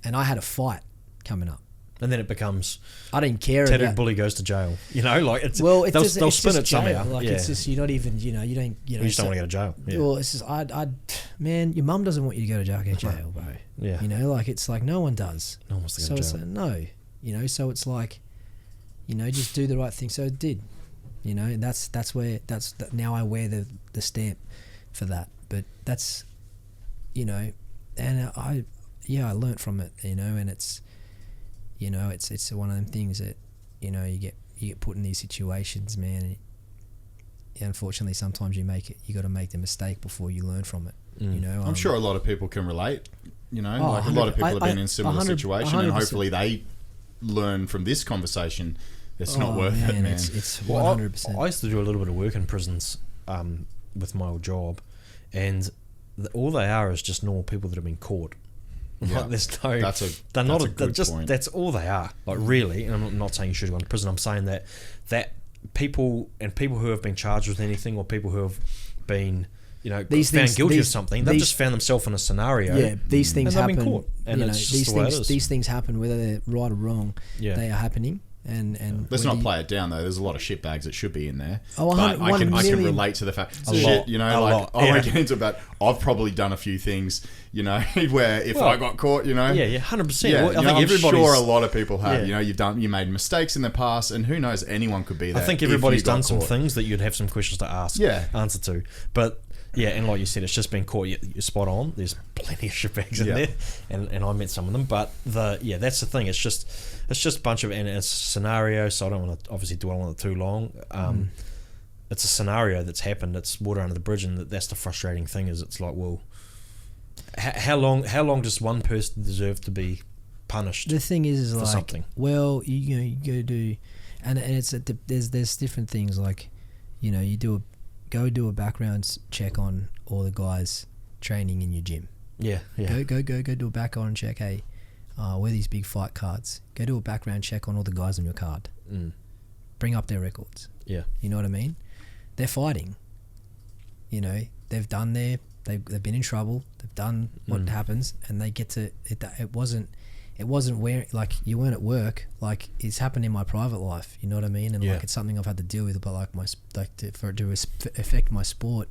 And I had a fight coming up. And then it becomes, I didn't care. Tattered bully goes to jail. You know, like it's, well, they'll spin it somehow. Like it's just, you're not even, you know, you don't, you know. You just don't want to go to jail. Yeah. Well, it's just, man, your mum doesn't want you to go to jail, bro. Yeah. You know, like it's like no one does. No one wants to go to jail. So no, you know, so it's like, you know, just do the right thing. So it did, you know, and that's now I wear the stamp for that. But that's, you know, and I learnt from it, you know, and it's, you know, it's one of them things that, you know, you get put in these situations, man. And unfortunately, sometimes you got to make the mistake before you learn from it. You know, I'm sure a lot of people can relate. You know, like a lot of people have been in similar situation, and hopefully they learn from this conversation. It's not worth it, man. It's 100%. I used to do a little bit of work in prisons with my old job, and all they are is just normal people that have been caught. Yeah. Like there's no, that's a good point. That's all they are. Like really, and I'm not saying you should go to prison. I'm saying that people who have been charged with anything, or people who have been, you know, found guilty of something, they've just found themselves in a scenario. Yeah, these things happen. Been caught, and you know, these things happen, whether they're right or wrong. Yeah. They are happening. And let's not play it down though. There's a lot of shitbags that should be in there. Oh, but I can relate to the fact shit. You know, like I won't get into it, but I've probably done a few things. You know, where if I got caught, you know, 100%. Yeah, well, I think I'm sure a lot of people have. You know, you made mistakes in the past, and who knows, anyone could be there. I think everybody's done some things that you'd have some questions to answer to, but Yeah, and like you said, it's just been caught. You're spot on. There's plenty of shitbags in there, and I met some of them. But that's the thing. It's just a bunch of, and it's a scenario. So I don't want to obviously dwell on it too long. It's a scenario that's happened. It's water under the bridge, and that's the frustrating thing. Is it's like, well, how long does one person deserve to be punished? The thing is for like, something? Well, you go do, and it's there's different things like, you go do a background check on all the guys training in your gym. Yeah. Go do a background check. Hey, wear these big fight cards. Go do a background check on all the guys on your card. Bring up their records. Yeah. You know what I mean? They're fighting. They've done they've been in trouble. They've done what happens, and they get to it. It wasn't where, like, you weren't at work. Like, it's happened in my private life. You know what I mean? And like, it's something I've had to deal with. But like for it to affect my sport.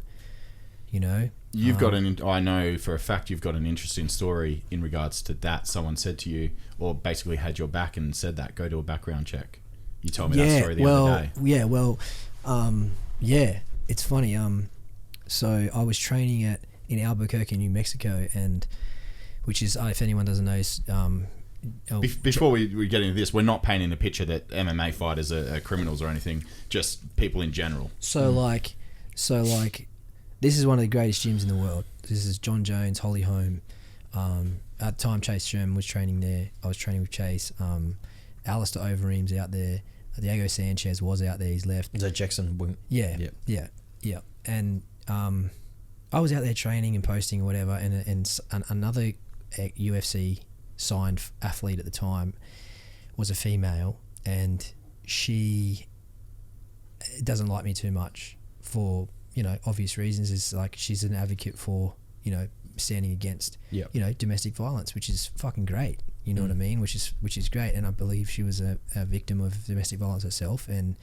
You've got I know for a fact you've got an interesting story in regards to that. Someone said to you, or basically had your back and said that, go do a background check. You told me that story the other day. Yeah, well, it's funny. So I was training in Albuquerque, New Mexico, and which is, if anyone doesn't know, before we get into this, we're not painting a picture that MMA fighters are criminals or anything, just people in general. So like, this is one of the greatest gyms in the world. This is John Jones, Holly Holm. At the time, Chase Sherman was training there. I was training with Chase. Alistair Overeem's out there. Diego Sanchez was out there. He's left. Is that Jackson? Yeah. And I was out there training and posting or whatever, and another UFC signed athlete at the time was a female, and she doesn't like me too much for obvious reasons. Is like, she's an advocate for standing against domestic violence, which is fucking great. You know what I mean? Which is great. And I believe she was a victim of domestic violence herself. And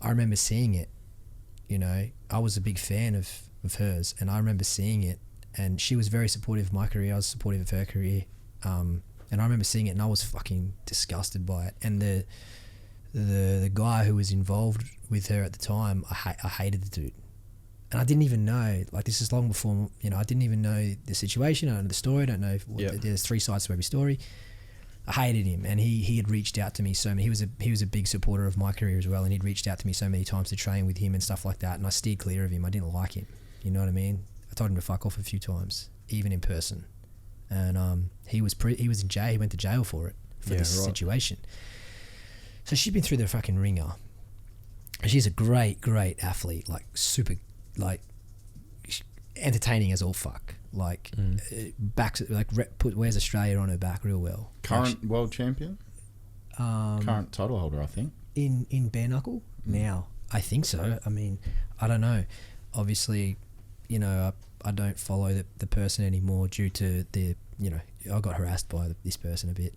I remember seeing it. I was a big fan of hers, and I remember seeing it. And she was very supportive of my career. I was supportive of her career. And I remember seeing it, and I was fucking disgusted by it. And the guy who was involved with her at the time, I hated the dude. And I didn't even know, like, this is long before, I didn't even know the situation. I don't know the story. I don't know there's three sides to every story. I hated him, and he had reached out to me so many. He was a big supporter of my career as well, and he'd reached out to me so many times to train with him and stuff like that. And I steered clear of him. I didn't like him. You know what I mean? I told him to fuck off a few times, even in person. And he was in jail. He went to jail for this situation. So she'd been through the fucking ringer. She's a great athlete, like super, like entertaining as all fuck. Like backs, like wears Australia on her back real well. Current world champion, current title holder, I think. In bare knuckle now, I think so. I mean, I don't know. Obviously, I don't follow the person anymore due to I got harassed by this person a bit,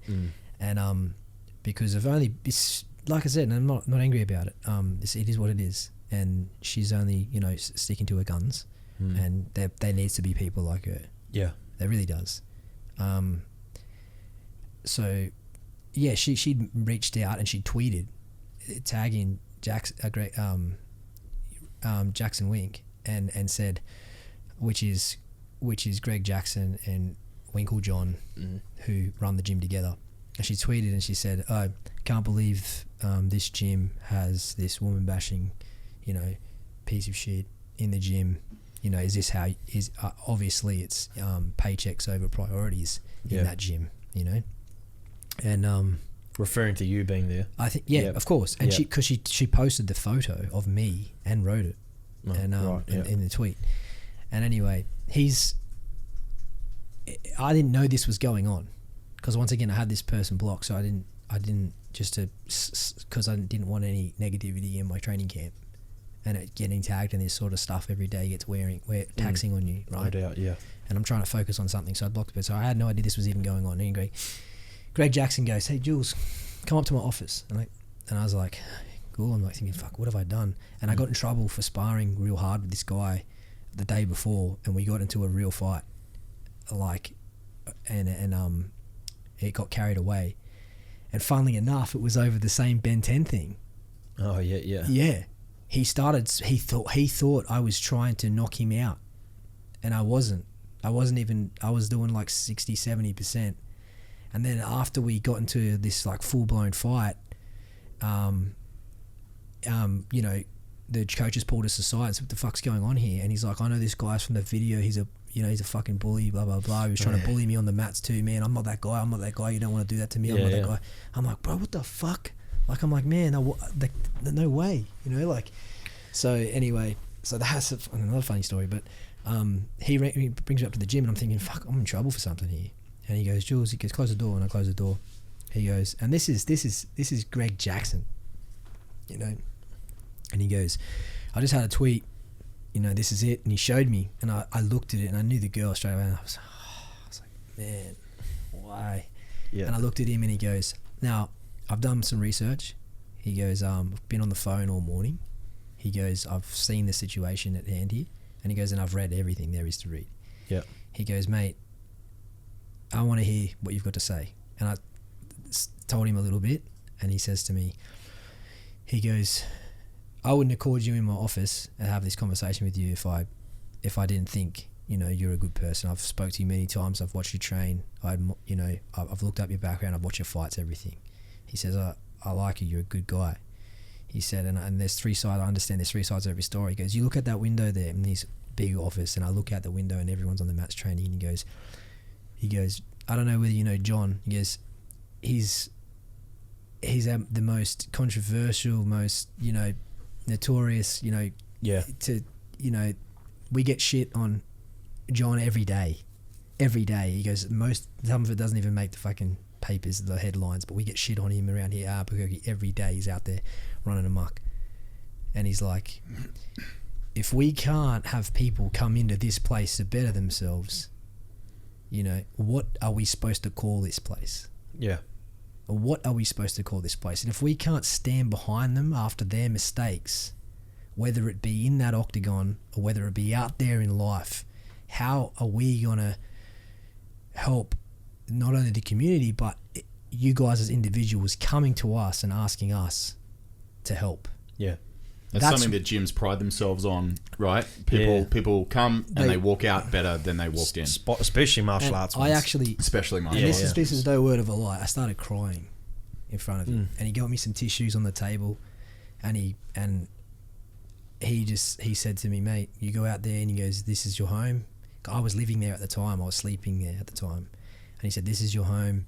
and because of only this, like I said, and I'm not angry about it. It is what it is, and she's only sticking to her guns. And there needs to be people like her. Yeah, there really does. So, yeah, she'd reached out and she tweeted, tagging Jackson Wink and said, which is Greg Jackson and Winkle John, who run the gym together. And she tweeted and she said, "Oh, can't believe this gym has this woman bashing, piece of shit in the gym. Is this how is obviously it's paychecks over priorities in that gym, and referring to you being there. I think of course, and she posted the photo of me and wrote it, in the tweet, and anyway, I didn't know this was going on because once again I had this person blocked, so I didn't just because I didn't want any negativity in my training camp. And it getting tagged in this sort of stuff every day gets taxing on you, right? No doubt, yeah. And I'm trying to focus on something, so I blocked it. So I had no idea this was even going on. Anyway, Greg Jackson goes, "Hey, Jules, come up to my office." And I was like, cool. I'm like thinking, fuck, what have I done? And I got in trouble for sparring real hard with this guy the day before, and we got into a real fight. And it got carried away. And funnily enough, it was over the same Ben 10 thing. Oh, yeah. Yeah. He thought I was trying to knock him out and I was doing like 60, 70%. And then after we got into this like full blown fight, you know, the coaches pulled us aside and said, what the fuck's going on here? And he's like, I know this guy's from the video. He's a fucking bully, blah, blah, blah. He was trying to bully me on the mats too, man. I'm not that guy. You don't want to do that to me. I'm not that guy. I'm like, bro, what the fuck? Like, I'm like, man, no way, you know, like. So anyway, so that's another funny story. But he brings me up to the gym, and I'm thinking, fuck, I'm in trouble for something here. And he goes, Jules, he goes, close the door. And I close the door. He goes, and this is Greg Jackson, you know. And he goes, I just had a tweet, you know, this is it. And he showed me, and I looked at it, and I knew the girl straight away. And I was like, man, why? Yeah. And I looked at him, and he goes, now, I've done some research. He goes, I've been on the phone all morning. He goes, I've seen the situation at hand here. And he goes, and I've read everything there is to read. Yeah. He goes, mate, I want to hear what you've got to say. And I told him a little bit, and he says to me, he goes, I wouldn't have called you in my office and have this conversation with you if I didn't think, you know, you're a good person. I've spoke to you many times. I've watched you train. I've looked up your background. I've watched your fights, everything. He says, I like you. You're a good guy. He said, and there's three sides. I understand there's three sides to every story. He goes, you look at that window there in this big office, and I look out the window and everyone's on the mats training. And he goes, I don't know whether you know John. He goes, he's the most controversial, most, you know, notorious, you know, we get shit on John every day. He goes, some of it doesn't even make the fucking papers, the headlines, but we get shit on him around here Albuquerque every day. He's out there running amok. And he's like, if we can't have people come into this place to better themselves, you know, what are we supposed to call this place? Yeah. Or what are we supposed to call this place? And if we can't stand behind them after their mistakes, whether it be in that octagon or whether it be out there in life, how are we going to help not only the community, but you guys as individuals coming to us and asking us to help? Yeah. That's something that gyms pride themselves on, right? People come and they walk out better than they walked in. Especially martial arts ones. Especially martial arts. This is no word of a lie. I started crying in front of him, and he got me some tissues on the table, and he said to me, mate, you go out there, and he goes, this is your home. I was living there at the time. I was sleeping there at the time, and he said, this is your home.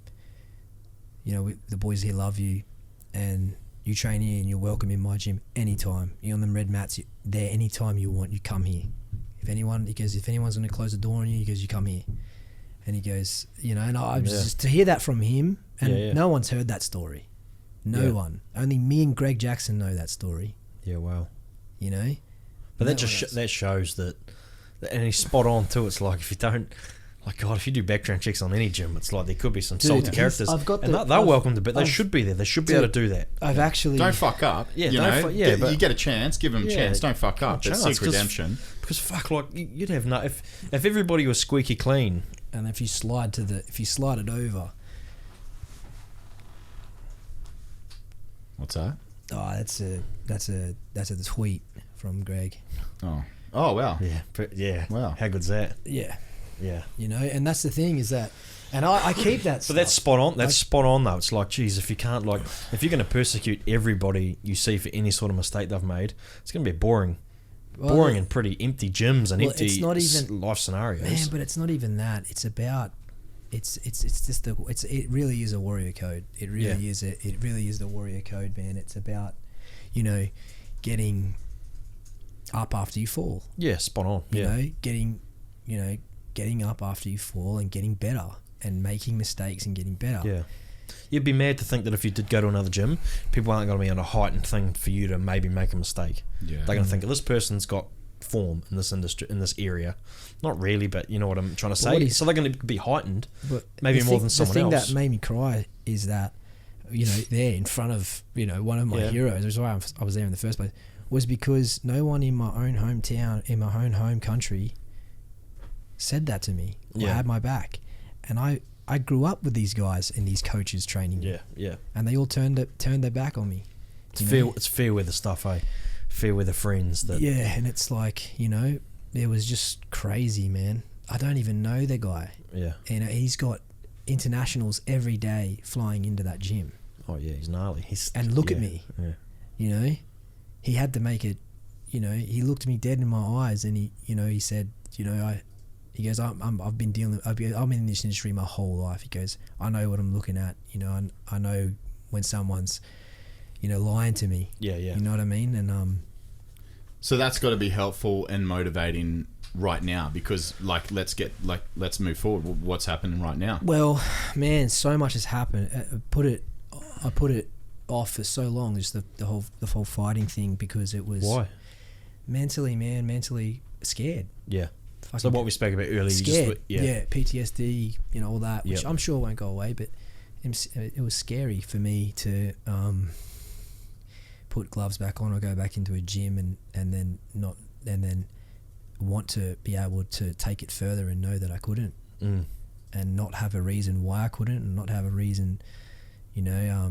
You know, the boys here love you, and you train here and you're welcome in my gym anytime. You're on them red mats, you're there anytime you want, you come here. If anyone's going to close the door on you, he goes, you come here. And he goes, you know, and I was just to hear that from him, and no one's heard that story. No one. Only me and Greg Jackson know that story. Yeah, wow. You know? But that shows that, and he's spot on too. It's like, if you don't, like, God, if you do background checks on any gym, it's like there could be some salty characters. They're welcome to, but they should be there. They should be able to do that. I've actually... Don't fuck up. Yeah, but you get a chance, give them a chance. Don't fuck up. It's seek redemption. Because fuck, like, you'd have no... If everybody was squeaky clean... And if you slide it over... What's that? Oh, that's a tweet from Greg. Oh, wow. Yeah. Wow. How good's that? Yeah. Yeah. You know, and that's the thing is that, and I keep that. But that's spot on. That's spot on though. It's like, geez, if you can't, like, if you're going to persecute everybody you see for any sort of mistake they've made, it's going to be boring and pretty empty gyms and empty it's not even, life scenarios. Man, but it's not even that. It's about, it really is a warrior code. It really is the warrior code, man. It's about, you know, getting up after you fall. Yeah, spot on. You know, getting up after you fall and getting better and making mistakes and getting better. Yeah. You'd be mad to think that if you did go to another gym, people aren't going to be on a heightened thing for you to maybe make a mistake. Yeah. They're going to think, this person's got form in this industry, in this area. Not really, but you know what I'm trying to say. So they're going to be heightened, maybe more than someone else. The thing that made me cry is that, you know, there in front of, you know, one of my heroes, which is why I was there in the first place, was because no one in my own hometown, in my own home country, said that to me. I had my back, and I grew up with these guys and these coaches training me. Yeah. And they all turned their back on me. It's fair weather stuff, eh? Fair weather friends. That and it's like, you know, it was just crazy, man. I don't even know the guy. Yeah. And he's got internationals every day flying into that gym. Oh yeah, he's gnarly. And look at me. Yeah. You know, he had to make it. You know, he looked me dead in my eyes, and he said, you know, he goes, I've been in this industry my whole life. He goes, I know what I'm looking at. You know, I know when someone's, you know, lying to me. Yeah, yeah. You know what I mean? And so that's got to be helpful and motivating right now, because let's move forward. What's happening right now? Well, man, so much has happened. I put it off for so long, just the whole fighting thing, because it was Why? mentally scared. Yeah. Fucking So what we spoke about earlier, scared. PTSD, you know, all that, which Yep. I'm sure won't go away, but it was scary for me to put gloves back on or go back into a gym and then want to be able to take it further and know that I couldn't, and not have a reason why I couldn't, and not have a reason, you know,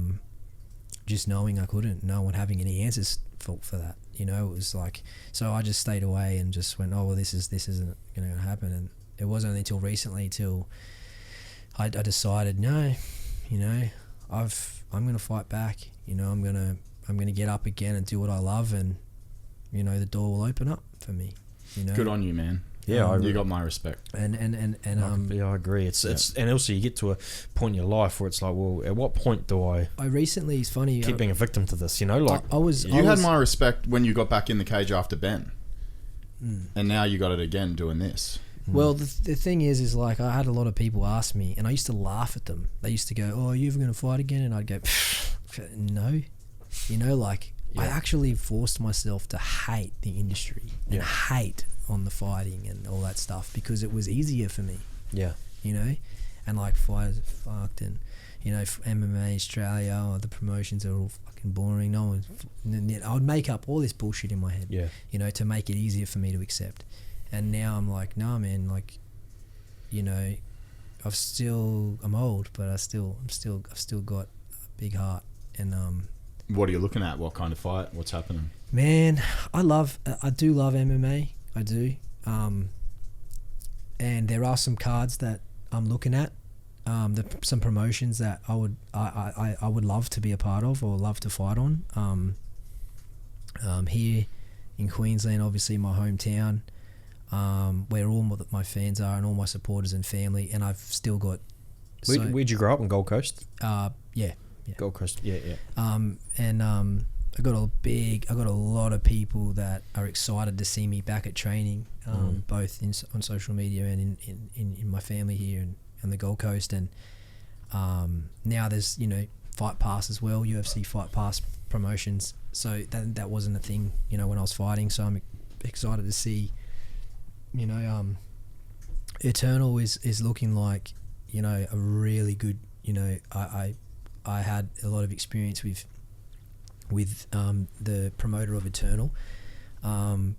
just knowing I couldn't, no one having any answers for that. You know, it was like, so I just stayed away and just went, oh well, this isn't going to happen. And it wasn't only until recently till I decided, no, you know, I'm going to fight back. You know, I'm going to get up again and do what I love, and you know, the door will open up for me. You know, Good on you, man. Yeah, you got my respect. and yeah, I agree. It's and also you get to a point in your life where it's like, well, at what point do I recently, it's funny, keep being a victim to this? You know, like You had my respect when you got back in the cage after Ben, and now you got it again doing this. Well, the thing is like, I had a lot of people ask me, and I used to laugh at them. They used to go, oh, are you ever going to fight again? And I'd go, no. You know, like, I actually forced myself to hate the industry and hate on the fighting and all that stuff, because it was easier for me. Yeah. You know? And like, fighters are fucked, and, you know, MMA Australia, oh, the promotions are all fucking boring. No one, I would make up all this bullshit in my head, you know, to make it easier for me to accept. And now I'm like, nah, man, like, you know, I'm old, but I've still got a big heart. And What are you looking at? What kind of fight? What's happening? man, I do love MMA. I do. And there are some cards that I'm looking at. Some promotions that I would love to be a part of or love to fight on. Here in Queensland, obviously my hometown, where all my fans are and all my supporters and family, and I've still got. Where'd you grow up in Gold Coast? Yeah. Gold Coast. Yeah. I got a lot of people that are excited to see me back at training, both on social media and in my family here and the Gold Coast. And now there's, you know, Fight Pass as well, UFC Fight Pass promotions. So that wasn't a thing, you know, when I was fighting. So I'm excited to see, you know, Eternal is looking like, you know, a really good, you know, I had a lot of experience with the promoter of Eternal,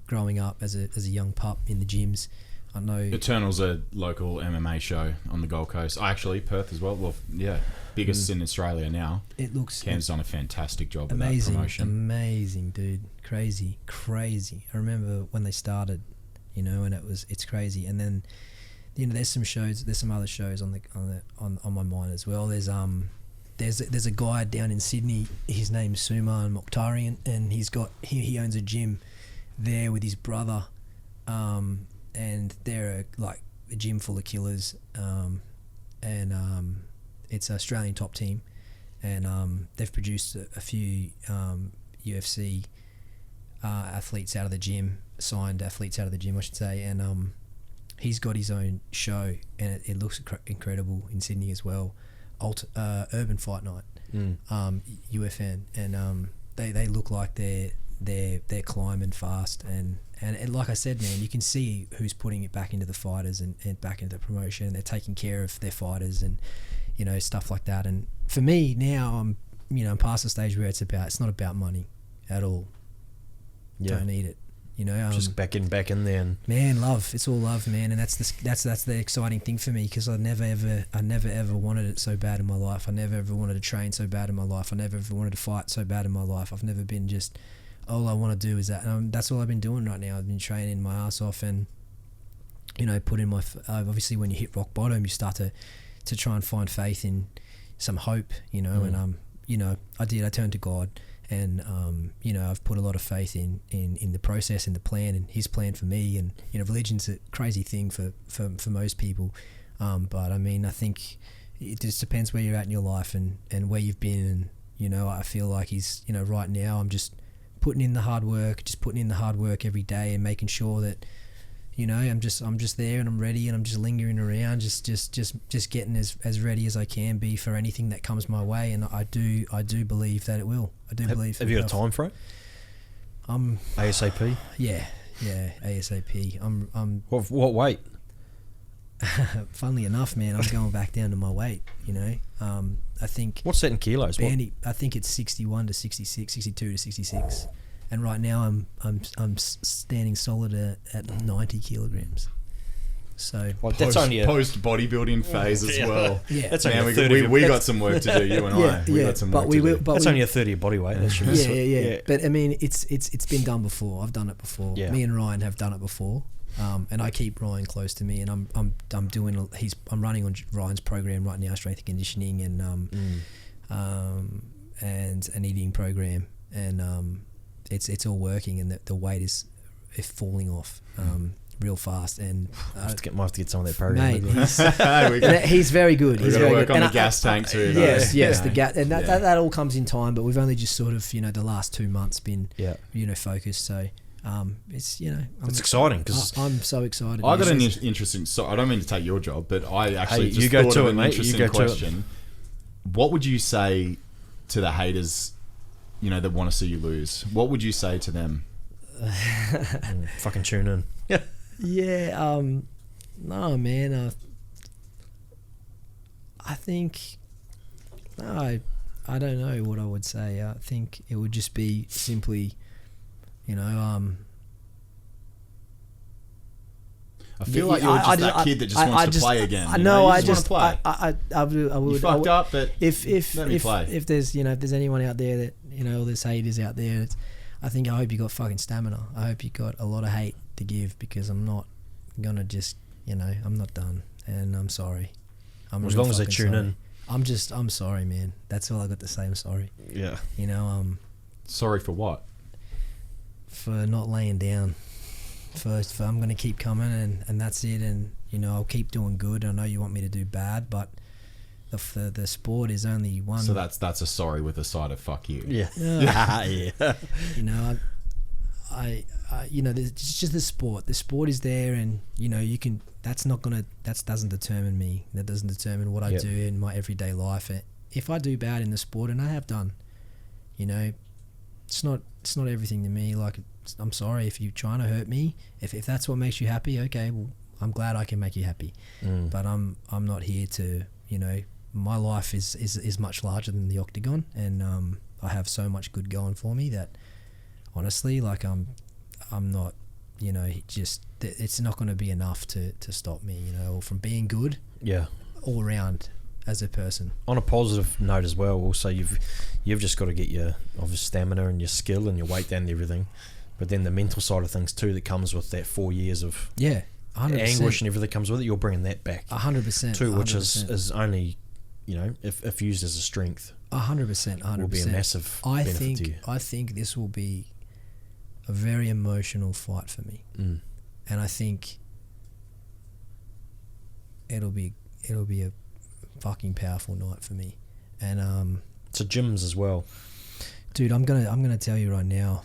growing up as a young pup in the gyms. I know Eternal's a local MMA show on the Gold Coast. Actually, Perth as well. Well, yeah, biggest in Australia now. It looks Cam's done a fantastic job with that amazing, promotion. amazing, dude, crazy. I remember when they started, you know, and it's crazy. And then, you know, there's some other shows on my mind as well. There's a guy down in Sydney. His name's Suman Mokhtarian, and he owns a gym there with his brother, and they're like a gym full of killers, and it's an Australian top team, and they've produced a few UFC athletes out of the gym, signed athletes out of the gym, I should say, and he's got his own show, and it looks incredible in Sydney as well. Urban Fight Night, UFN, and they look like they're climbing fast, and like I said, man, you can see who's putting it back into the fighters and back into the promotion. They're taking care of their fighters and, you know, stuff like that. And for me now, I'm past the stage where it's not about money at all. Don't need it. You know, just back in there, and man, love. It's all love, man, and that's the exciting thing for me, because I never ever wanted it so bad in my life. I never ever wanted to train so bad in my life. I never ever wanted to fight so bad in my life. I've never been just all I want to do is that. And that's all I've been doing right now. I've been training my ass off, and you know, put in my obviously when you hit rock bottom, you start to try and find faith in some hope, you know, and you know, I turned to God, and you know, I've put a lot of faith in the process and the plan and His plan for me. And you know, religion's a crazy thing for most people, but I mean, I think it just depends where you're at in your life and where you've been. And you know, I feel like He's, you know, right now I'm just putting in the hard work every day and making sure that, you know, I'm just there and I'm ready, and I'm just lingering around, just getting as ready as I can be for anything that comes my way. And I do believe that it will. I do believe. Have you got a time frame? ASAP. Yeah, ASAP. I'm. What weight? Funnily enough, man, I'm going back down to my weight. You know, I think. What's that in kilos? Bandy, I think it's 61 to 66, 62 to 66. And right now I'm standing solid at 90 kilograms. So that's only a post bodybuilding phase as well. Yeah, that's man, only a third of your, we got some work to do. You and I, we got some work to do. That's only a third of your body weight. That should be yeah. But I mean, it's been done before. I've done it before. Yeah. Me and Ryan have done it before. And I keep Ryan close to me, and I'm doing. I'm running on Ryan's program right now, strength and conditioning, and an eating program, and it's all working, and the weight is falling off real fast. And might have to get some of that program. Mate, he's very good. He's very work good. on And the gas tank too. Yes, the gas, and that all comes in time. But we've only just sort of, you know, the last 2 months been you know, focused. So. It's, you know, it's exciting because I'm so excited. I got an interesting. So I don't mean to take your job, but I actually just go thought to of it, an mate. interesting question. What would you say to the haters, you know, that want to see you lose? What would you say to them? Fucking tune in. Yeah. No, man. I think. No, I don't know what I would say. I think it would just be simply. You know, I feel like you're just that kid that just wants to play again. I know. I just want to play. I would. You fucked up, but let me play. If there's, you know, if there's anyone out there that, you know, all there's haters out there, I hope you got fucking stamina. I hope you got a lot of hate to give, because I'm not gonna just, you know, I'm not done, and I'm sorry. As long as they tune in. I'm sorry, man. That's all I got to say. I'm sorry. Yeah. You know, sorry for what? For not laying down. For I'm going to keep coming, and that's it. And, you know, I'll keep doing good. I know you want me to do bad, but the sport is only one. So that's a sorry with a side of fuck you. Yeah. Yeah. You know, I you know, it's just the sport. The sport is there, and, you know, you can. That doesn't determine me. That doesn't determine what I do in my everyday life. If I do bad in the sport, and I have done, you know, it's not everything to me. Like, I'm sorry if you're trying to hurt me. If that's what makes you happy, okay, well, I'm glad I can make you happy. But I'm not here to, you know, my life is much larger than the octagon, and I have so much good going for me that, honestly, like, I'm not, you know, just, it's not going to be enough to stop me, you know, from being good. Yeah. All around as a person. On a positive note as well, also you've just got to get your obvious stamina and your skill and your weight down and everything, but then the mental side of things too, that comes with that 4 years of 100%. anguish and everything that comes with it. You're bringing that back 100% too, which is only, you know, if used as a strength, 100%, will be a massive benefit to you. I think this will be a very emotional fight for me, and I think it'll be a fucking powerful night for me. And so gyms as well, dude. I'm gonna tell you right now.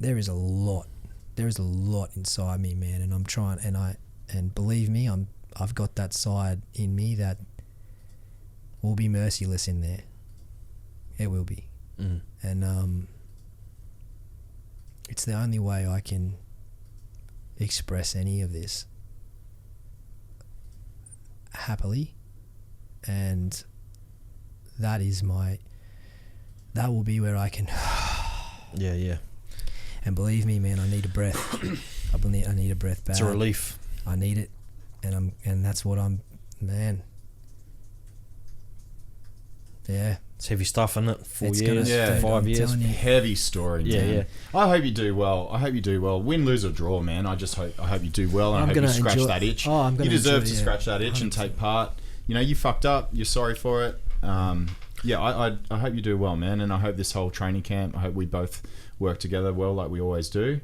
There is a lot inside me, man, and I'm trying. And believe me, I've got that side in me that will be merciless in there. It will be, and it's the only way I can express any of this happily, and that will be where I can yeah and believe me, man, I need a breath. I need a breath bad. It's a relief. I need it, and that's what I'm, man. Yeah. It's heavy stuff, isn't it? 4 It's years, gonna- Yeah. 5 I'm years. telling you. Heavy story, Yeah, man. yeah. I hope you do well. Win, lose or draw, man. I hope you do well, and I hope you gonna scratch enjoy- that itch. Oh, I'm You gonna deserve enjoy, to yeah. scratch that itch and 100%. take part. You know, you fucked up. You're sorry for it. Yeah, I hope you do well, man, and I hope this whole training camp. I hope we both work together well, like we always do.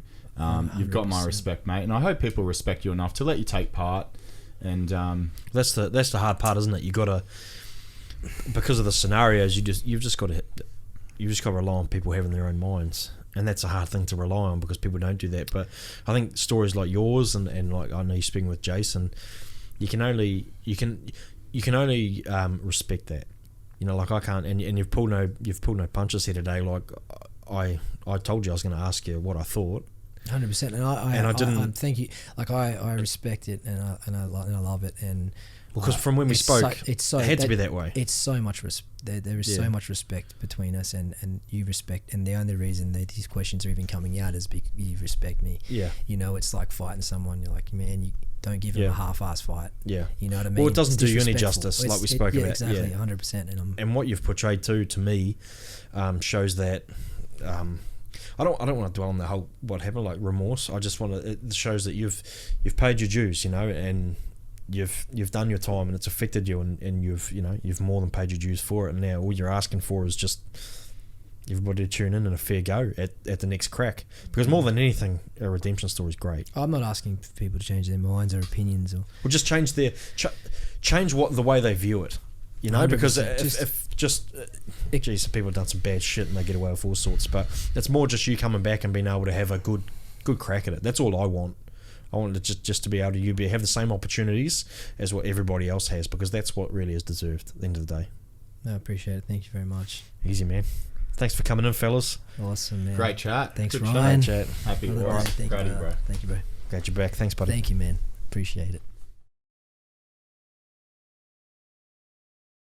You've got my 100%. respect, mate, and I hope people respect you enough to let you take part. And That's the hard part, isn't it? You got to, because of the scenarios, you've just got to rely on people having their own minds, and that's a hard thing to rely on because people don't do that. But I think stories like yours and like I know you're speaking with Jason, you can only respect that. You know, like I can't, and you've pulled no punches here today. Like I told you I was going to ask you what I thought. 100%, and I didn't. Thank you. Like I respect it, and I love it, and Because from when we spoke, it had to be that way. It's so much there is so much respect between us, and you respect, and the only reason that these questions are even coming out is because you respect me. Yeah, you know, it's like fighting someone. You're like, man, you don't give them a half-ass fight. Yeah, you know what I mean. Well, it doesn't It's do you any disrespectful. justice, like we spoke about. Exactly, yeah, 100%. And what you've portrayed to me, shows that. I don't want to dwell on the whole what happened, like remorse. I just want to. It shows that you've paid your dues, you know, and you've done your time, and it's affected you, and you've more than paid your dues for it. And now all you're asking for is just everybody to tune in and a fair go at the next crack. Because more than anything, a redemption story is great. I'm not asking for people to change their minds or opinions, or just change their change what the way they view it. You know, because 100%. if geez, people have done some bad shit and they get away with all sorts, but it's more just you coming back and being able to have a good crack at it. That's all I want. I want it just to be able to have the same opportunities as what everybody else has, because that's what really is deserved at the end of the day. No, I appreciate it. Thank you very much. Easy, man. Thanks for coming in, fellas. Awesome, man. great chat. Thanks, Good Ryan. Chat. Happy All work. right. Thank you, Great, bro. Thank you, bro. Glad you're back. Thanks, buddy. Thank you, man. Appreciate it.